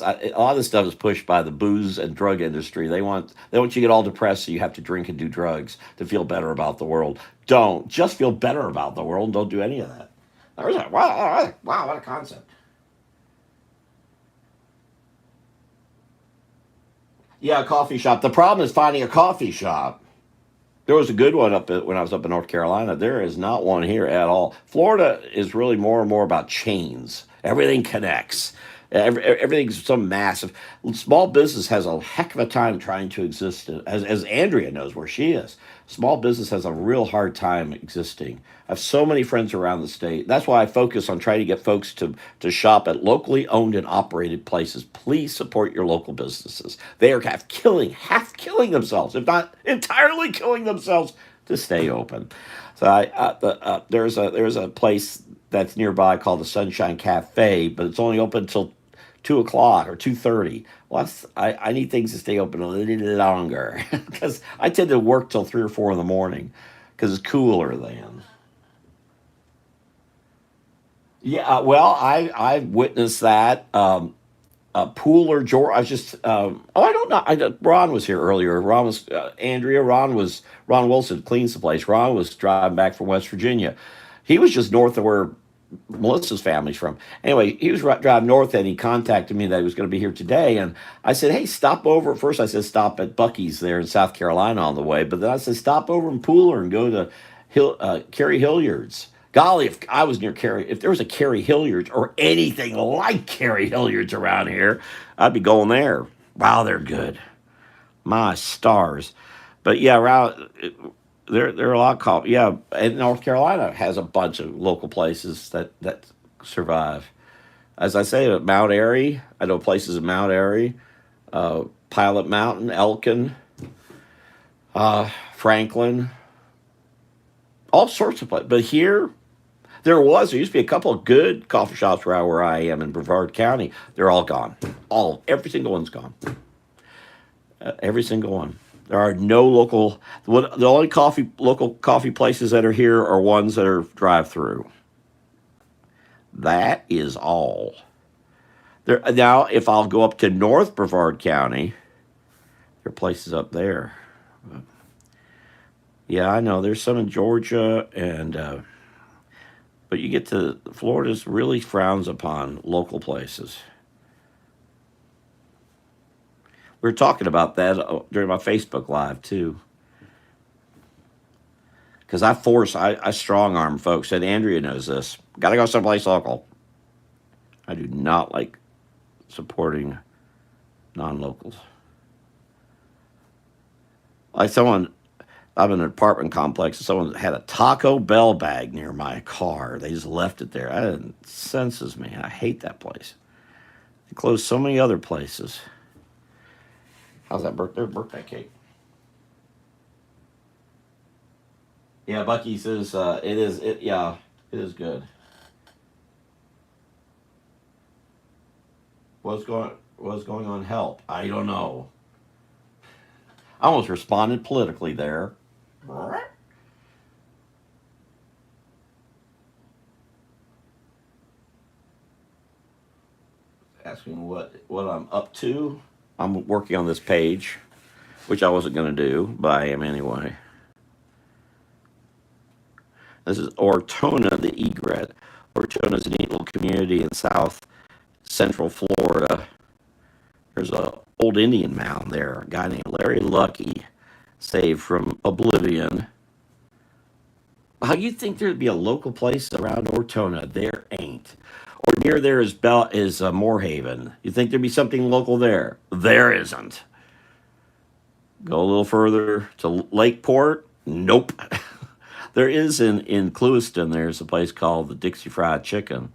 S1: stuff is pushed by the booze and drug industry. They want you to get all depressed, so you have to drink and do drugs to feel better about the world. Don't just feel better about the world. And don't do any of that. Wow, what a concept. Yeah, a coffee shop. The problem is finding a coffee shop. There was a good one when I was up in North Carolina. There is not one here at all. Florida is really more and more about chains. Everything connects. Everything's so massive. Small business has a heck of a time trying to exist. As Andrea knows where she is, small business has a real hard time existing. I have so many friends around the state. That's why I focus on trying to get folks to shop at locally owned and operated places. Please support your local businesses. They are half killing themselves, if not entirely killing themselves, to stay open. So there's a place that's nearby called the Sunshine Cafe, but it's only open until 2 o'clock or 2:30. Well, I need things to stay open a little longer because I tend to work till 3 or 4 in the morning. because it's cooler then. Yeah, well, I witnessed that. Pooler, George. I was just. Oh, I don't know. Ron was here earlier. Ron was Andrea. Ron Wilson cleans the place. Ron was driving back from West Virginia. He was just north of where Melissa's family's from. Anyway, he was driving north and he contacted me that he was going to be here today. And I said, hey, stop over. First, I said, stop at Bucky's there in South Carolina on the way. But then I said, stop over in Pooler and go to Carrie Hilliard's. Golly, if I was near Carrie, if there was a Carrie Hilliard's or anything like Carrie Hilliard's around here, I'd be going there. Wow, they're good. My stars. But yeah, around there are a lot of coffee. Yeah, and North Carolina has a bunch of local places that survive. As I say, Mount Airy, I know places in Mount Airy, Pilot Mountain, Elkin, Franklin, all sorts of places. But here, there used to be a couple of good coffee shops where I am in Brevard County. They're all gone. Every single one's gone. Every single one. There are no the only local coffee places that are here are ones that are drive-through. That is all. Now, if I'll go up to North Brevard County, there are places up there. Yeah, I know. There's some in Georgia, but you get to Florida's really frowns upon local places. We were talking about that during my Facebook Live, too. Because I strong arm folks, and Andrea knows this. Got to go someplace local. I do not like supporting non-locals. Like I'm in an apartment complex, and someone had a Taco Bell bag near my car. They just left it there. It senses me. I hate that place. They closed so many other places. How's that birthday cake? Yeah, Bucky says it is good. What's going on? Help. I don't know. I almost responded politically there. Asking what I'm up to. I'm working on this page, which I wasn't going to do, but I am anyway. This is Ortona, the egret. Ortona is a neat little community in South Central Florida. There's a old Indian mound there. A guy named Larry Lucky, saved from oblivion. How you think there'd be a local place around Ortona? There ain't. Or near there is Moorhaven. You think there'd be something local there? There isn't. Go a little further to Lakeport? Nope. There is in Clewiston, there's a place called the Dixie Fried Chicken.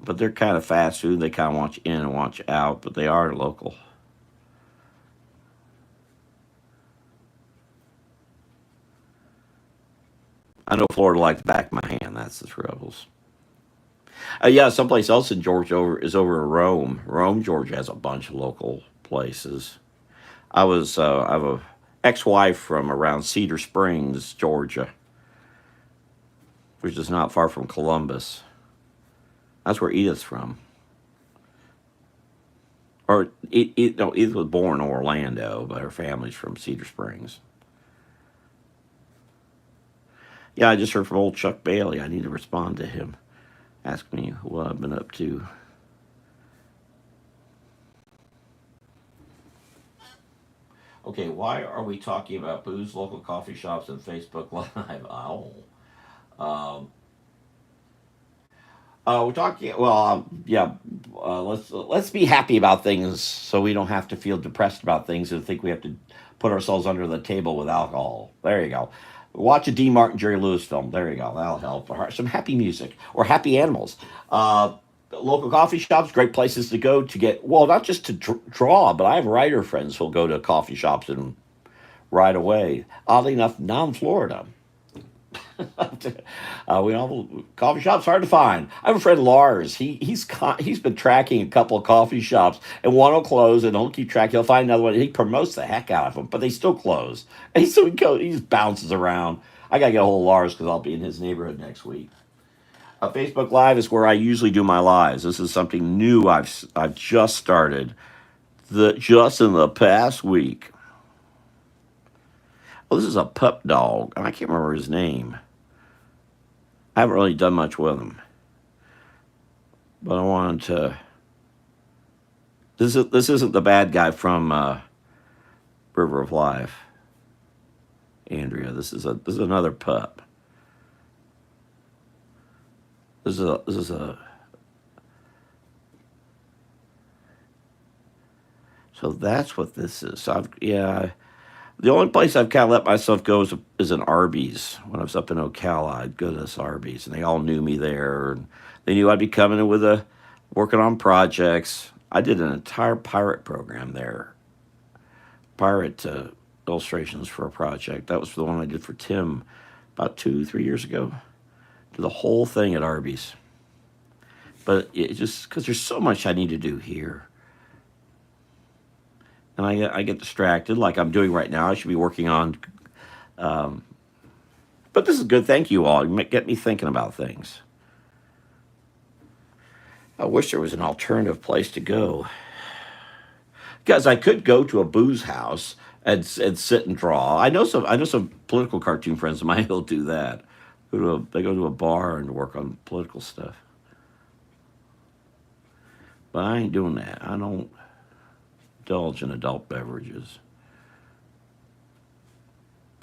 S1: But they're kind of fast food. They kind of want you in and want you out, but they are local. I know Florida likes back my hand. That's the troubles. Yeah, someplace else in Georgia is over in Rome. Rome, Georgia has a bunch of local places. I have a ex-wife from around Cedar Springs, Georgia, which is not far from Columbus. That's where Edith's from. Or Edith was born in Orlando, but her family's from Cedar Springs. Yeah, I just heard from old Chuck Bailey. I need to respond to him. Ask me what I've been up to. Okay, why are we talking about booze, local coffee shops, and Facebook Live? Oh. Um, we're talking. Well, yeah. Let's be happy about things, so we don't have to feel depressed about things and think we have to put ourselves under the table with alcohol. There you go. Watch a D. Martin, Jerry Lewis film. There you go. That'll help. Or some happy music or happy animals. Local coffee shops, great places to go to get. Well, not just to draw, but I have writer friends who'll go to coffee shops and right away. Oddly enough, non-Florida. We all coffee shops hard to find. I have a friend Lars. He's been tracking a couple of coffee shops, and one will close, and he'll keep track. He'll find another one. He promotes the heck out of them, but they still close. And so he just bounces around. I got to get a hold of Lars because I'll be in his neighborhood next week. Facebook Live is where I usually do my lives. This is something new I've just started just in the past week. Well, this is a pup dog, and I can't remember his name. I haven't really done much with him, but I wanted to. This isn't the bad guy from River of Life, Andrea. This is another pup. This is a. So that's what this is. So the only place I've kind of let myself go is an Arby's. When I was up in Ocala, I'd go to this Arby's, and they all knew me there. And they knew I'd be coming in working on projects. I did an entire pirate program there. Pirate illustrations for a project. That was the one I did for Tim about 2-3 years ago. Did the whole thing at Arby's. But it just because there's so much I need to do here. And I get distracted like I'm doing right now. I should be working on. But this is good. Thank you all. You get me thinking about things. I wish there was an alternative place to go. Because I could go to a booze house and sit and draw. I know some political cartoon friends of mine who'll do that. They go to a bar and work on political stuff. But I ain't doing that. I don't indulge in adult beverages.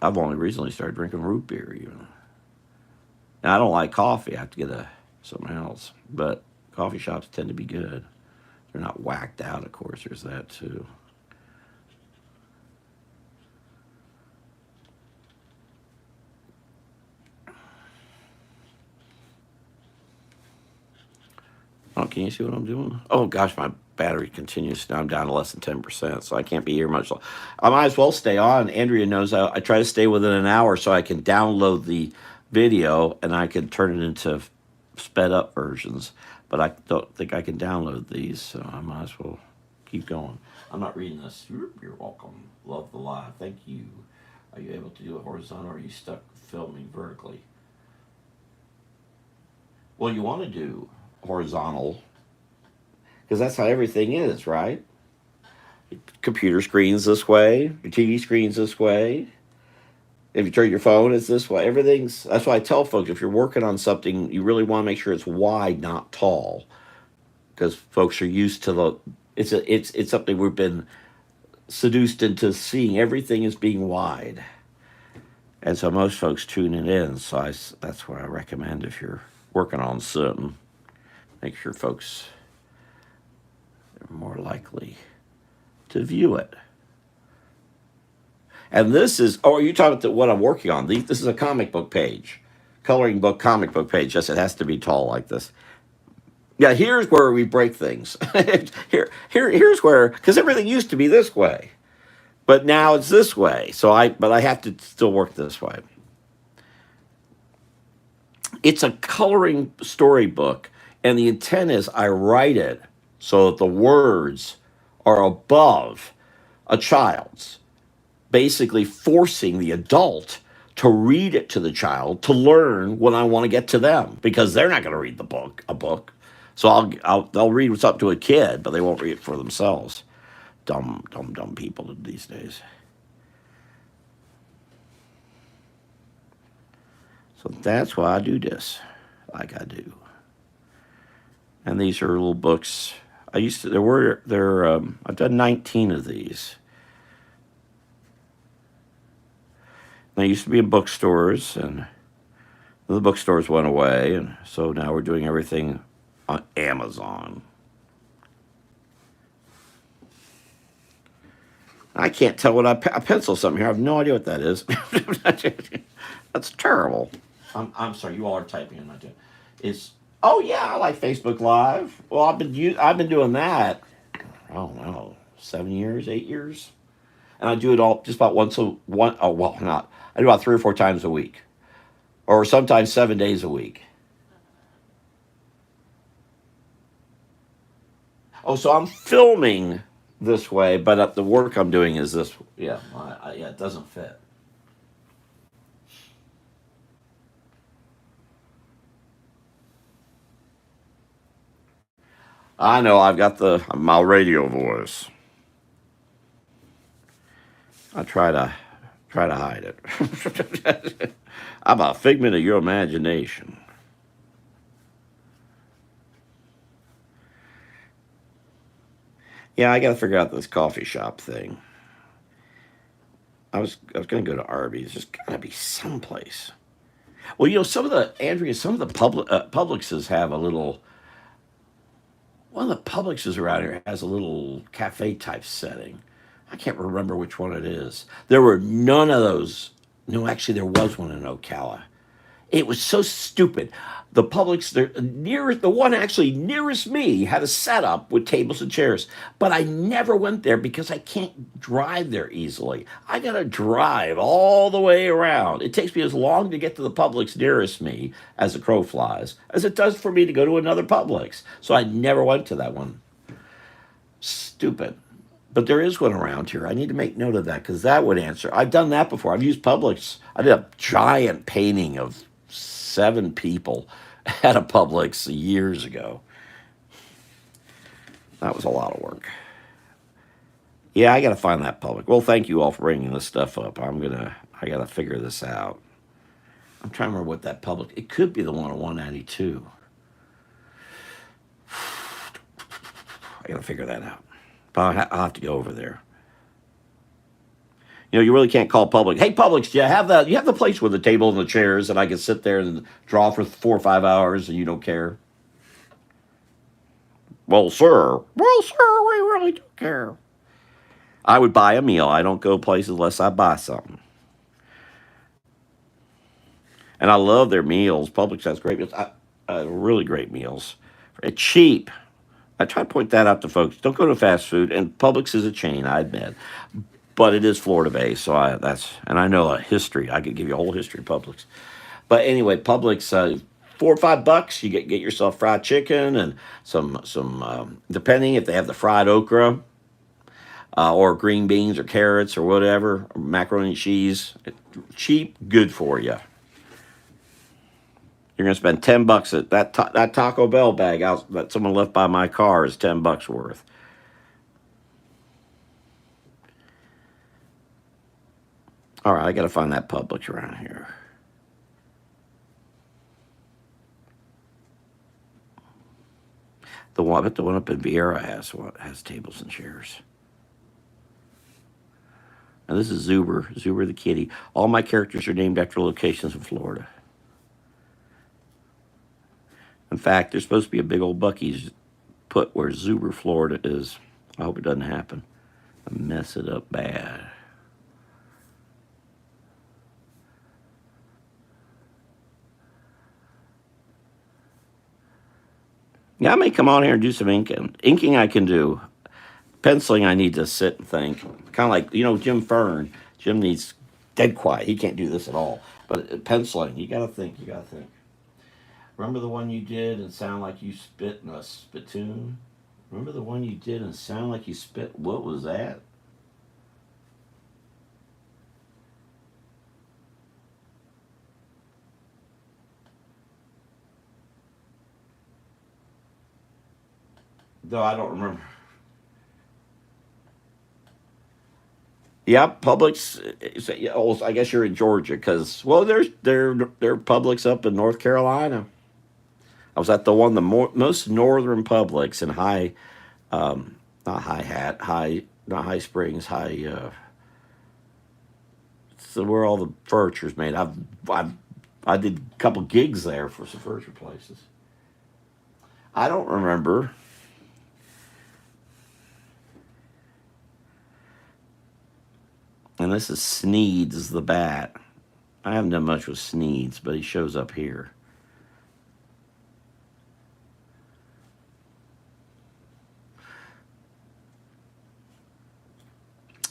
S1: I've only recently started drinking root beer, even. And I don't like coffee. I have to get something else. But coffee shops tend to be good. They're not whacked out, of course. There's that, too. Oh, can you see what I'm doing? Oh, gosh, my battery continues. Now I'm down to less than 10%, so I can't be here much. I might as well stay on. Andrea knows I try to stay within an hour so I can download the video and I can turn it into sped up versions. But I don't think I can download these, so I might as well keep going. I'm not reading this. You're welcome. Love the live. Thank you. Are you able to do it horizontal, or are you stuck filming vertically? Well, you want to do horizontal because that's how everything is, right? Computer screen's this way, your TV screen's this way. If you turn your phone, it's this way. That's why I tell folks, if you're working on something, you really want to make sure it's wide, not tall, because folks are used to it's something we've been seduced into seeing everything as being wide, and so most folks tune it in. So that's what I recommend if you're working on something. Make sure folks are more likely to view it. And this is, are you talking about what I'm working on? This is a comic book page, coloring book, comic book page. Yes, it has to be tall like this. Yeah, here's where we break things. Here's where, because everything used to be this way, but now it's this way. But I have to still work this way. It's a coloring storybook, and the intent is I write it so that the words are above a child's, basically forcing the adult to read it to the child to learn when I want to get to them, because they're not going to read a book. So they'll read what's up to a kid, but they won't read it for themselves. Dumb people these days. So that's why I do this, like I do. And these are little books. I've done 19 of these. They used to be in bookstores, and the bookstores went away, and so now we're doing everything on Amazon. I can't tell what I pencil something here. I have no idea what that is. That's terrible. I'm sorry. You all are typing in my too. Oh yeah, I like Facebook Live. Well, I've been doing that. I don't know, 7 years, 8 years, and I do it all just about once one. Oh well, not. I do about 3 or 4 times a week, or sometimes 7 days a week. Oh, so I'm filming this way, but the work I'm doing is this. Yeah, it doesn't fit. I know I've got my radio voice. I try to hide it. I'm a figment of your imagination. Yeah, I got to figure out this coffee shop thing. I was going to go to Arby's. There's got to be someplace. Well, some of the Publixes have a little. One of the Publixes around here has a little cafe type setting. I can't remember which one it is. There were none of those. No, actually, there was one in Ocala. It was so stupid. The Publix, the one actually nearest me, had a setup with tables and chairs, but I never went there because I can't drive there easily. I gotta drive all the way around. It takes me as long to get to the Publix nearest me as the crow flies as it does for me to go to another Publix. So I never went to that one. Stupid. But there is one around here. I need to make note of that because that would answer. I've done that before. I've used Publix. I did a giant painting of 7 people at a Publix years ago. That was a lot of work. Yeah, I got to find that Publix. Well, thank you all for bringing this stuff up. I got to figure this out. I'm trying to remember what that Publix. It could be the one on 192. I got to figure that out. But I'll have to go over there. You really can't call Publix. Hey, Publix, do you have that? You have the place with the table and the chairs, and I can sit there and draw for 4 or 5 hours, and you don't care. Well, sir. Well, sir, we really don't care. I would buy a meal. I don't go places unless I buy something. And I love their meals. Publix has great meals. Really great meals. It's cheap. I try to point that out to folks. Don't go to fast food. And Publix is a chain, I admit. But it is Florida based, so and I know a history. I could give you a whole history of Publix. But anyway, Publix, $4 or $5, you get yourself fried chicken and some depending if they have the fried okra or green beans or carrots or whatever, or macaroni and cheese. Cheap, good for you. You're gonna spend $10 at that Taco Bell bag out that someone left by my car is $10 worth. All right, I got to find that Publix around here. The one up in Vieira has tables and chairs. And this is Zuber the kitty. All my characters are named after locations in Florida. In fact, there's supposed to be a big old Buc-ee's put where Zuber, Florida is. I hope it doesn't happen. I mess it up bad. Yeah, I may come on here and do some inking. Inking I can do. Penciling I need to sit and think. Kind of like, Jim Fern. Jim needs dead quiet. He can't do this at all. But penciling, you got to think. Remember the one you did and sound like you spit in a spittoon? Remember the one you did and sound like you spit? What was that? No, I don't remember. Yeah, Publix. I guess you're in Georgia because there's there Publix up in North Carolina. I was at most northern Publix in not not High Springs, so where all the furniture's made. I did a couple gigs there for some furniture places. I don't remember. And this is Sneed's the bat. I haven't done much with Sneed's, but he shows up here.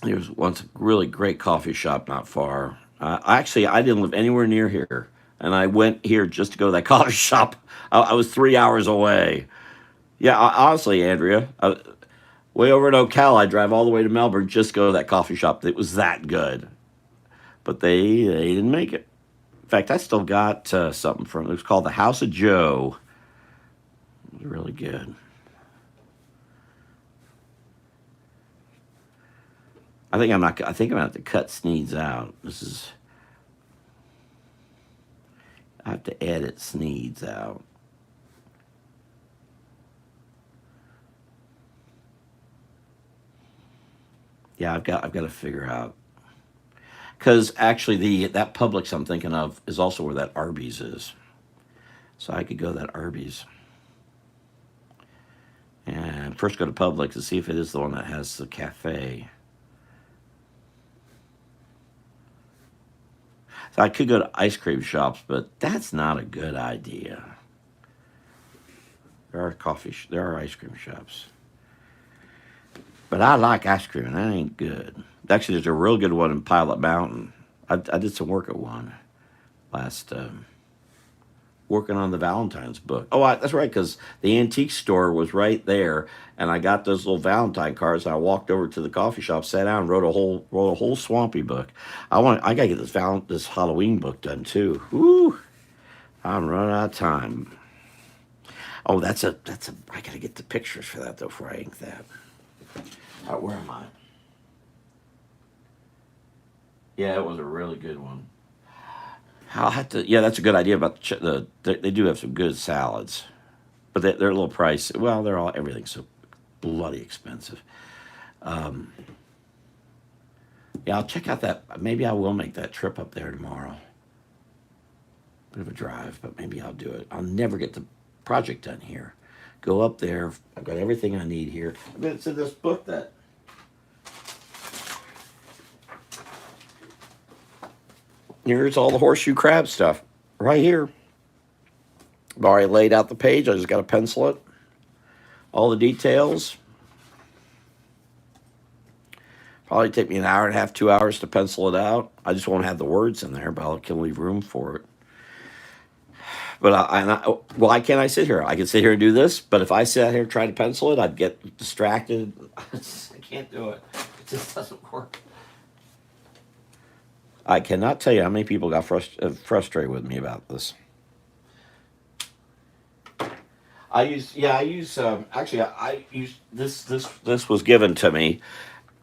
S1: There's once a really great coffee shop not far. Actually, I didn't live anywhere near here, and I went here just to go to that coffee shop. I was 3 hours away. Yeah, honestly, Andrea, way over in Ocala, I drive all the way to Melbourne just to go to that coffee shop. It was that good, but they didn't make it. In fact, I still got something from it. It was called the House of Joe. It was really good. I think I'm not. I think I'm gonna have to cut Sneeds out. This is. I have to edit Sneeds out. Yeah, I've got to figure out because actually that Publix I'm thinking of is also where that Arby's is. So I could go to that Arby's and first go to Publix to see if it is the one that has the cafe. So I could go to ice cream shops, but that's not a good idea. There are there are ice cream shops, but I like ice cream, and that ain't good. Actually, there's a real good one in Pilot Mountain. I did some work at one last. Working on the Valentine's book. Oh, that's right, because the antique store was right there, and I got those little Valentine cards. And I walked over to the coffee shop, sat down, and wrote a whole swampy book. I gotta get this Halloween book done too. Whoo, I'm running out of time. Oh, I gotta get the pictures for that though before I ink that. Where am I? Yeah, it was a really good one. I'll have to. Yeah, that's a good idea about they do have some good salads, but they're a little pricey. Well, everything's so bloody expensive. Um, yeah, I'll check out that. Maybe I will make that trip up there tomorrow. Bit of a drive, but maybe I'll do it. I'll never get the project done here. Go up there. I've got everything I need here. I mean, it's in this book that. Here's all the horseshoe crab stuff right here. I've already laid out the page. I just got to pencil it. All the details. Probably take me an hour and a half, 2 hours to pencil it out. I just won't have the words in there, but I can leave room for it. But why can't I sit here? I can sit here and do this, but if I sat here and tried to pencil it, I'd get distracted. I can't do it. It just doesn't work. I cannot tell you how many people got frustrated with me about this. I use this was given to me,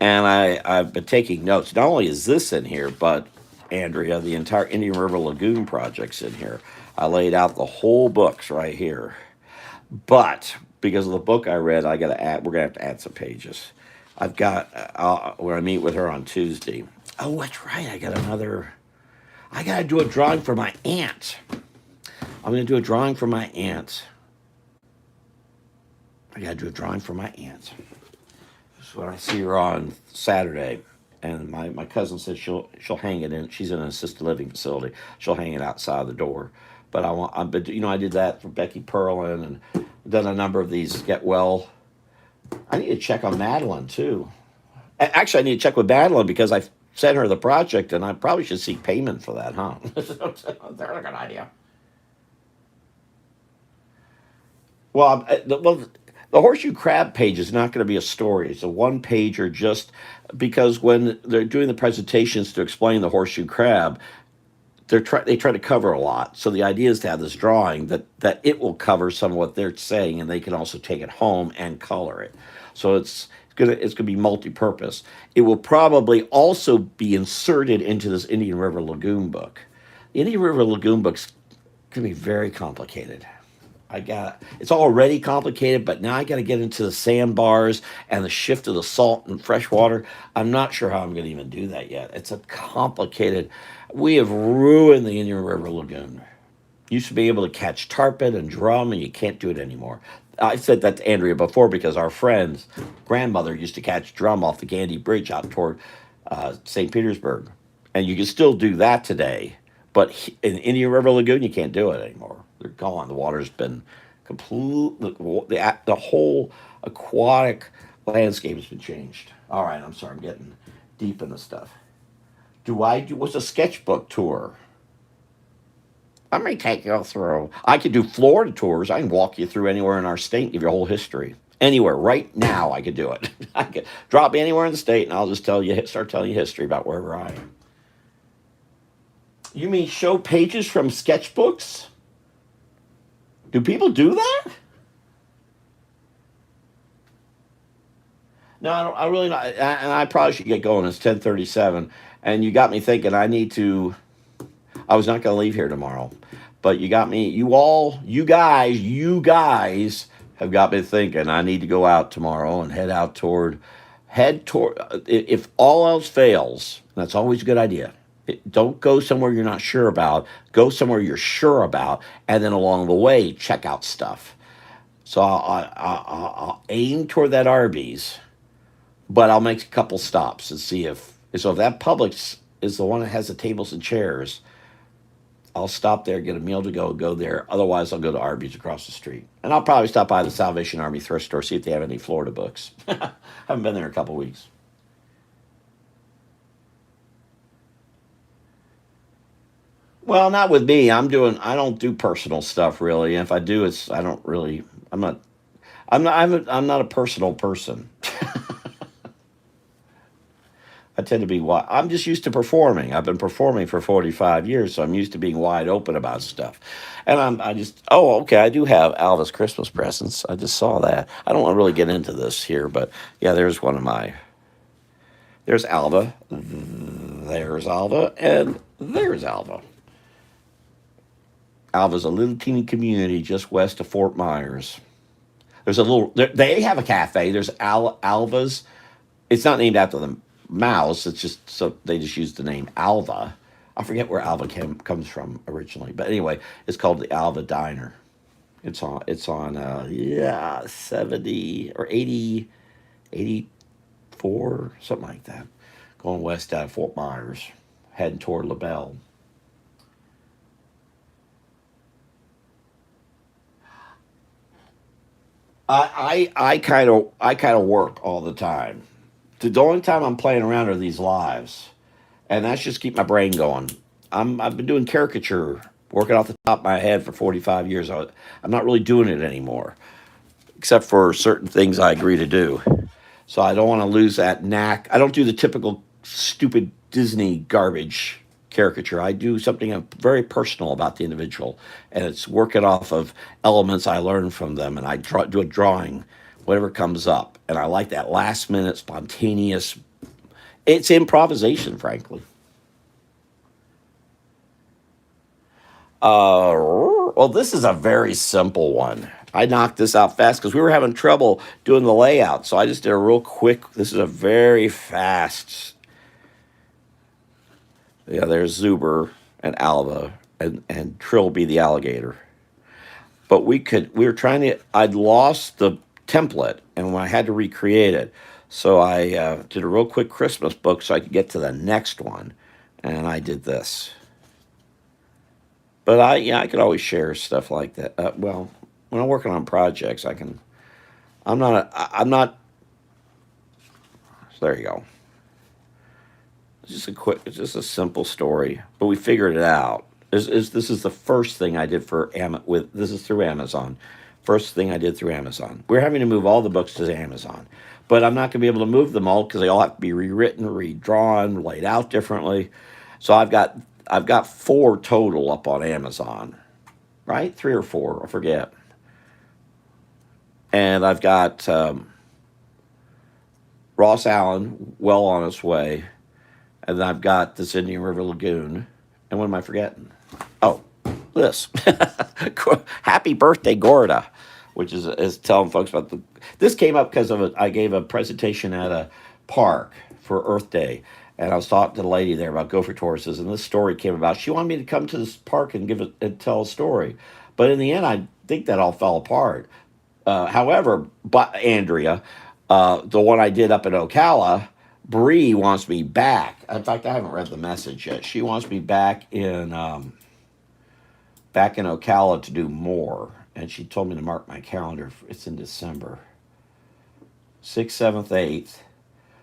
S1: and I've been taking notes. Not only is this in here, but Andrea, the entire Indian River Lagoon project's in here. I laid out the whole books right here, but because of the book I read, we're gonna have to add some pages. I've got when I meet with her on Tuesday. Oh, that's right. I got to do a drawing for my aunt. I'm going to do a drawing for my aunt. I got to do a drawing for my aunt. So when I see her on Saturday, and my cousin said she'll hang it in. She's in an assisted living facility. She'll hang it outside the door. But I did that for Becky Perlin and done a number of these get well. I need to check on Madeline too. Actually, I need to check with Madeline because I sent her the project, and I probably should seek payment for that, huh? That's a good idea. Well, the horseshoe crab page is not going to be a story. It's a one pager just because when they're doing the presentations to explain the horseshoe crab, they try to cover a lot. So the idea is to have this drawing that it will cover some of what they're saying, and they can also take it home and color it. So it's gonna be multi-purpose. It will probably also be inserted into this Indian River Lagoon book. The Indian River Lagoon book's gonna be very complicated. It's already complicated, but now I got to get into the sandbars and the shift of the salt and fresh water. I'm not sure how I'm going to even do that yet. It's a complicated. We have ruined the Indian River Lagoon. Used to be able to catch tarpon and drum, and you can't do it anymore. I said that to Andrea before because our friend's grandmother used to catch drum off the Gandy Bridge out toward St. Petersburg, and you can still do that today. But in Indian River Lagoon, you can't do it anymore. They're gone. The water's been complete. The whole aquatic landscape has been changed. All right, I'm sorry. I'm getting deep in the stuff. What's a sketchbook tour? Let me take you through. I could do Florida tours. I can walk you through anywhere in our state and give you a whole history. Anywhere, right now, I could do it. I could drop me anywhere in the state, and I'll just start telling you history about wherever I am. You mean show pages from sketchbooks? Do people do that? No, I don't. I really not. And I probably should get going. It's 10:37, and you got me thinking. I need to. I was not going to leave here tomorrow, but you got me. You all, you guys have got me thinking. I need to go out tomorrow and head toward. If all else fails, that's always a good idea. Don't go somewhere you're not sure about. Go somewhere you're sure about, and then along the way, check out stuff. So I'll aim toward that Arby's, but I'll make a couple stops and see if that Publix is the one that has the tables and chairs. I'll stop there, get a meal to go there. Otherwise, I'll go to Arby's across the street. And I'll probably stop by the Salvation Army thrift store, see if they have any Florida books. Haven't been there in a couple weeks. Well, not with me. I don't do personal stuff really. And if I do, I don't really, I'm not a personal person. I tend to be wide. I'm just used to performing. I've been performing for 45 years, so I'm used to being wide open about stuff. And oh, okay, I do have Alva's Christmas presents. I just saw that. I don't want to really get into this here, but yeah, there's Alva, there's Alva, and there's Alva. Alva's a little teeny community just west of Fort Myers. They have a cafe. There's Alva's. It's not named after the mouse. It's just so they just use the name Alva. I forget where Alva comes from originally, but anyway, it's called the Alva Diner. It's on yeah 70 or 80, 84, something like that. Going west out of Fort Myers, heading toward LaBelle. I kind of work all the time. The only time I'm playing around are these lives, and that's just keep my brain going. I've been doing caricature, working off the top of my head for 45 years. I'm not really doing it anymore, except for certain things I agree to do. So I don't want to lose that knack. I don't do the typical stupid Disney garbage caricature. I do something very personal about the individual, and it's working off of elements I learned from them, and do a drawing, whatever comes up. And I like that last minute spontaneous. It's improvisation, frankly. Well, this is a very simple one. I knocked this out fast because we were having trouble doing the layout. So I just did a real quick. This is a very fast. Yeah, there's Zuber and Alva and Trilby the alligator. But we were trying to, I'd lost the template and I had to recreate it. So I did a real quick Christmas book so I could get to the next one. And I did this. But I could always share stuff like that. Well, when I'm working on projects, I can. I'm not. So there you go. It's just a simple story, but we figured it out. This is the first thing I did this is through Amazon. First thing I did through Amazon. We're having to move all the books to Amazon, but I'm not going to be able to move them all because they all have to be rewritten, redrawn, laid out differently. So I've got four total up on Amazon, right? Three or four, I forget. And I've got Ross Allen well on its way, and then I've got this Indian River Lagoon. And what am I forgetting? Oh, this. Happy birthday, Gorda, which is telling folks about this came up because I gave a presentation at a park for Earth Day, and I was talking to the lady there about gopher tortoises, and this story came about. She wanted me to come to this park and tell a story, but in the end, I think that all fell apart. However, but Andrea, the one I did up in Ocala, Bree wants me back. In fact, I haven't read the message yet. She wants me back in Ocala to do more, and she told me to mark my calendar. It's in December, 6th, 7th, 8th.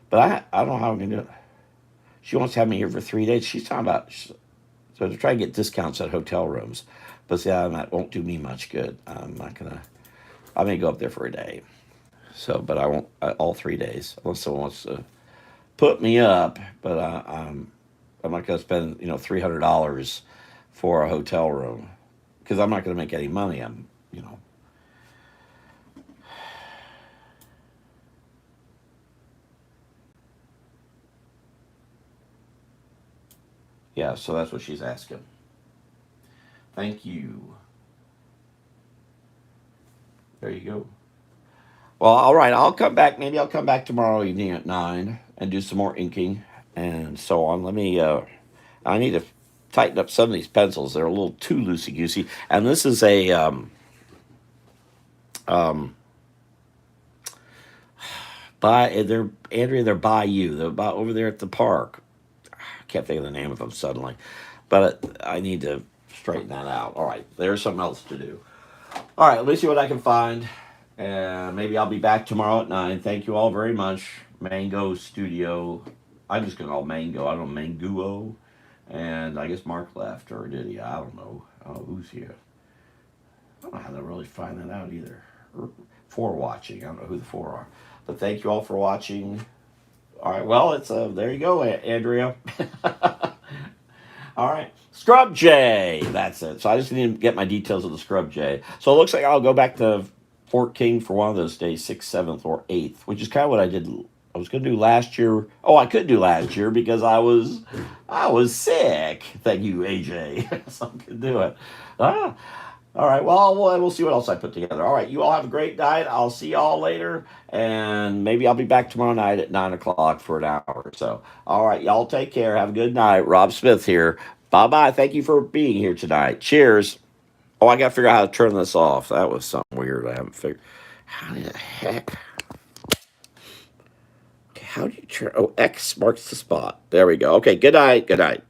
S1: But I don't know how I'm gonna do it. She wants to have me here for 3 days. She's talking about so to try to get discounts at hotel rooms, but see, that won't do me much good. I'm not gonna. I may go up there for a day. So, but I won't all 3 days unless someone wants to put me up. But I'm not going to spend $300 for a hotel room because I'm not going to make any money. I'm. Yeah, so that's what she's asking. Thank you. There you go. Well, all right. I'll come back. Maybe I'll come back tomorrow evening at 9 and do some more inking and so on. Let me. I need to tighten up some of these pencils. They're a little too loosey goosey. And this is a um, by they're Andrea. They're by you. They're by over there at the park. I can't think of the name of them suddenly, but I need to straighten that out. All right. There's something else to do. All right. Let me see what I can find. And maybe I'll be back tomorrow at 9. Thank you all very much. Mango Studio. I'm just going to call Mango. I don't know, Manguo. And I guess Mark left, or did he? I don't know. I don't know who's here. I don't know how to really find that out either. For watching. I don't know who the four are. But thank you all for watching. All right. Well, it's there you go, Andrea. All right. Scrub J. That's it. So I just need to get my details of the Scrub J. So it looks like I'll go back to Fort King for one of those days, 6th, 7th, or 8th, which is kind of what I did. I was going to do last year. Oh, I could do last year because I was sick. Thank you, AJ. So I could do it. Ah. All right. Well, we'll see what else I put together. All right. You all have a great night. I'll see y'all later. And maybe I'll be back tomorrow night at 9 o'clock for an hour or so. All right. Y'all take care. Have a good night. Rob Smith here. Bye bye. Thank you for being here tonight. Cheers. Oh, I got to figure out how to turn this off. That was something weird. I haven't figured. How the heck? Okay, how do you turn? Oh, X marks the spot. There we go. Okay. Good night. Good night.